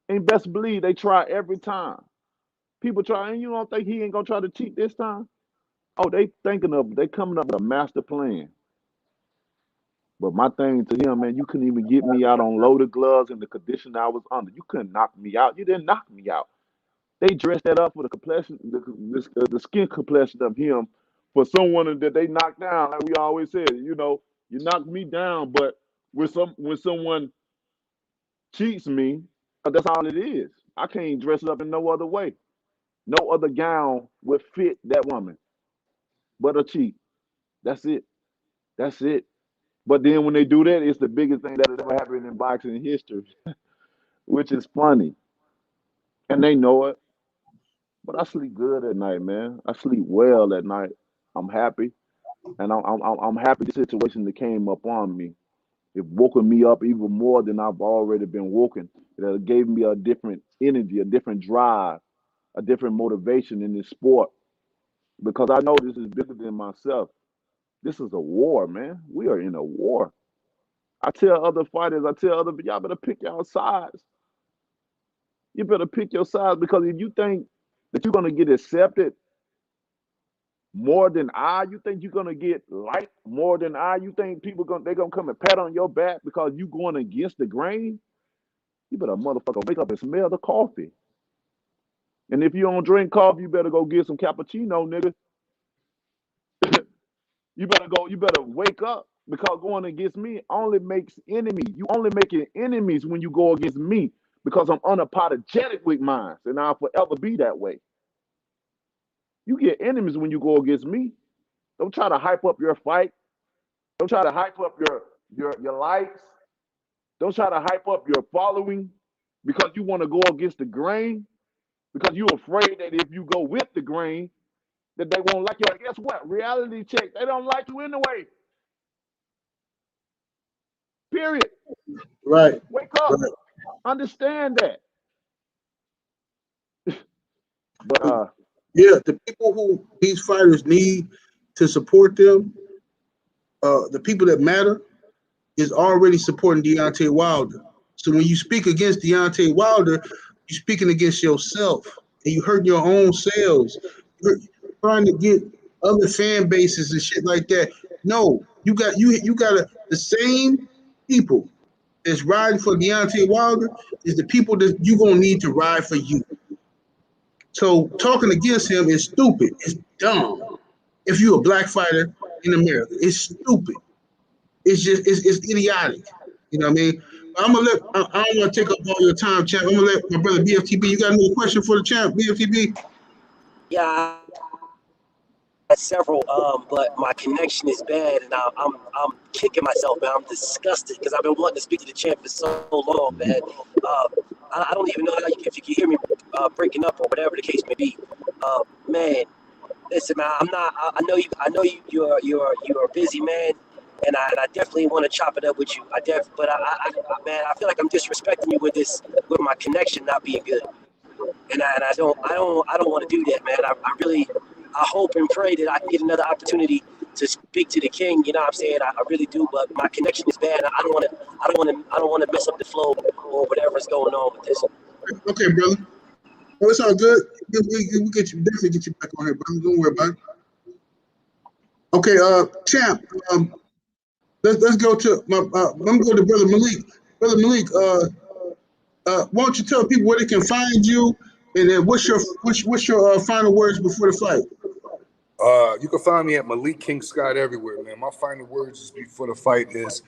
And best believe they try every time. People try, and you don't think he ain't gonna try to cheat this time? Oh, they coming up with a master plan. But my thing to him, man, you couldn't even get me out on loaded gloves in the condition I was under. You couldn't knock me out. You didn't knock me out. They dressed that up for the complexion, the skin complexion of him for someone that they knocked down. Like we always said, you knocked me down, but when someone cheats me, that's all it is. I can't dress it up in no other way. No other gown would fit that woman but a cheat. That's it. That's it. But then when they do that, it's the biggest thing that has ever happened in boxing history, which is funny. And they know it. But I sleep good at night, man. I sleep well at night. I'm happy. And I'm happy the situation that came up on me. It woken me up even more than I've already been woken. It gave me a different energy, a different drive, a different motivation in this sport. Because I know this is bigger than myself. This is a war, man. We are in a war. I tell other fighters, y'all better pick your sides. You better pick your sides because if you think that you're gonna get accepted more than you think you're gonna get liked more than you think they're gonna come and pat on your back because you going against the grain, you better motherfucker wake up and smell the coffee. And if you don't drink coffee, you better go get some cappuccino, nigga. You better wake up because going against me only makes enemies. You only making enemies when you go against me because I'm unapologetic with mine, and I'll forever be that way. You get enemies when you go against me. Don't try to hype up your fight. Don't try to hype up your likes. Don't try to hype up your following because you want to go against the grain, because you're afraid that if you go with the grain, that they won't like you. And guess what? Reality check. They don't like you anyway. Period. Right. Wake up. Right. Understand that. But Yeah, the people who these fighters need to support them, the people that matter, is already supporting Deontay Wilder. So when you speak against Deontay Wilder, you're speaking against yourself, and you hurt your own selves. You're trying to get other fan bases and shit like that. No, you got the same people that's riding for Deontay Wilder is the people that you're gonna need to ride for you. So talking against him is stupid. It's dumb. If you're a black fighter in America, it's stupid. It's just it's idiotic. You know what I mean? I'm gonna let I don't want to take up all your time, champ. I'm gonna let my brother BFTB. You got another question for the champ, BFTB? Yeah, I had several, but my connection is bad, and I'm kicking myself, man. I'm disgusted because I've been wanting to speak to the champ for so long, man. I don't even know if you can hear me breaking up or whatever the case may be. Man, listen, man. I know you. I know you're a busy man, and I definitely want to chop it up with you. But man, I feel like I'm disrespecting you with my connection not being good, and I don't want to do that, man. I really, I hope and pray that I can get another opportunity to speak to the king. You know what I'm saying? I really do, but my connection is bad. I don't want to mess up the flow or whatever's going on with this. Okay, brother. Oh, it's all good. We get you definitely get you back on here, brother. Don't worry about it. Okay, champ. Let's go to my. I'm gonna go to brother Malik. Brother Malik. Why don't you tell people where they can find you, and then what's your final words before the fight? You can find me at Malik King Scott everywhere, man. My final words before the fight is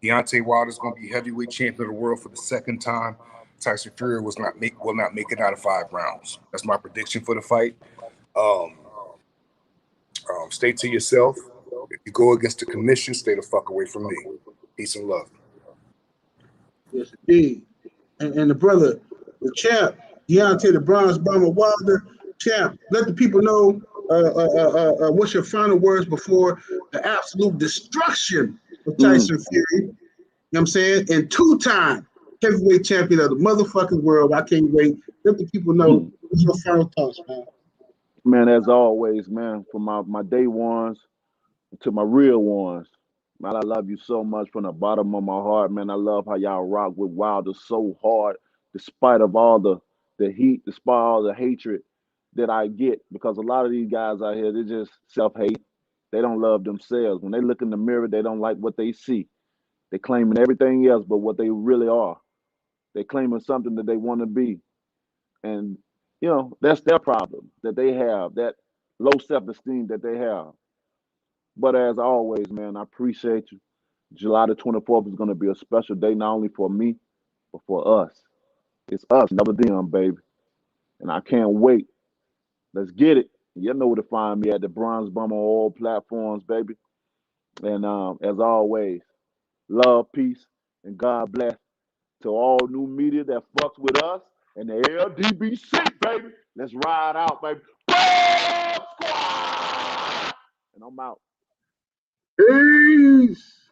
Deontay Wilder's going to be heavyweight champion of the world for the second time. Tyson Fury will not make it out of 5 rounds. That's my prediction for the fight. Stay to yourself. If you go against the commission, stay the fuck away from me. Peace and love. Yes, indeed. And the brother, the champ, Deontay the Bronze Bomber Wilder, champ. Let the people know what's your final words before the absolute destruction of Tyson Fury. You know what I'm saying? And 2-time heavyweight champion of the motherfucking world. I can't wait. Let the people know what's your final thoughts, man. Man, as always, man, from my day ones to my real ones, man, I love you so much from the bottom of my heart, man. I love how y'all rock with Wilder so hard, despite of all the heat, despite all the hatred that I get, because a lot of these guys out here, they just self-hate. They don't love themselves. When they look in the mirror, they don't like what they see. They claiming everything else but what they really are. They claiming something that they want to be. And, you know, that's their problem that they have, that low self-esteem that they have. But as always, man, I appreciate you. July the 24th is going to be a special day, not only for me, but for us. It's us, never them, baby. And I can't wait. Let's get it. You know where to find me at the Bronze Bomber on all platforms, baby. And as always, love, peace, and God bless to all new media that fucks with us and the LDBC, baby. Let's ride out, baby. Boom! Squad! And I'm out. Peace.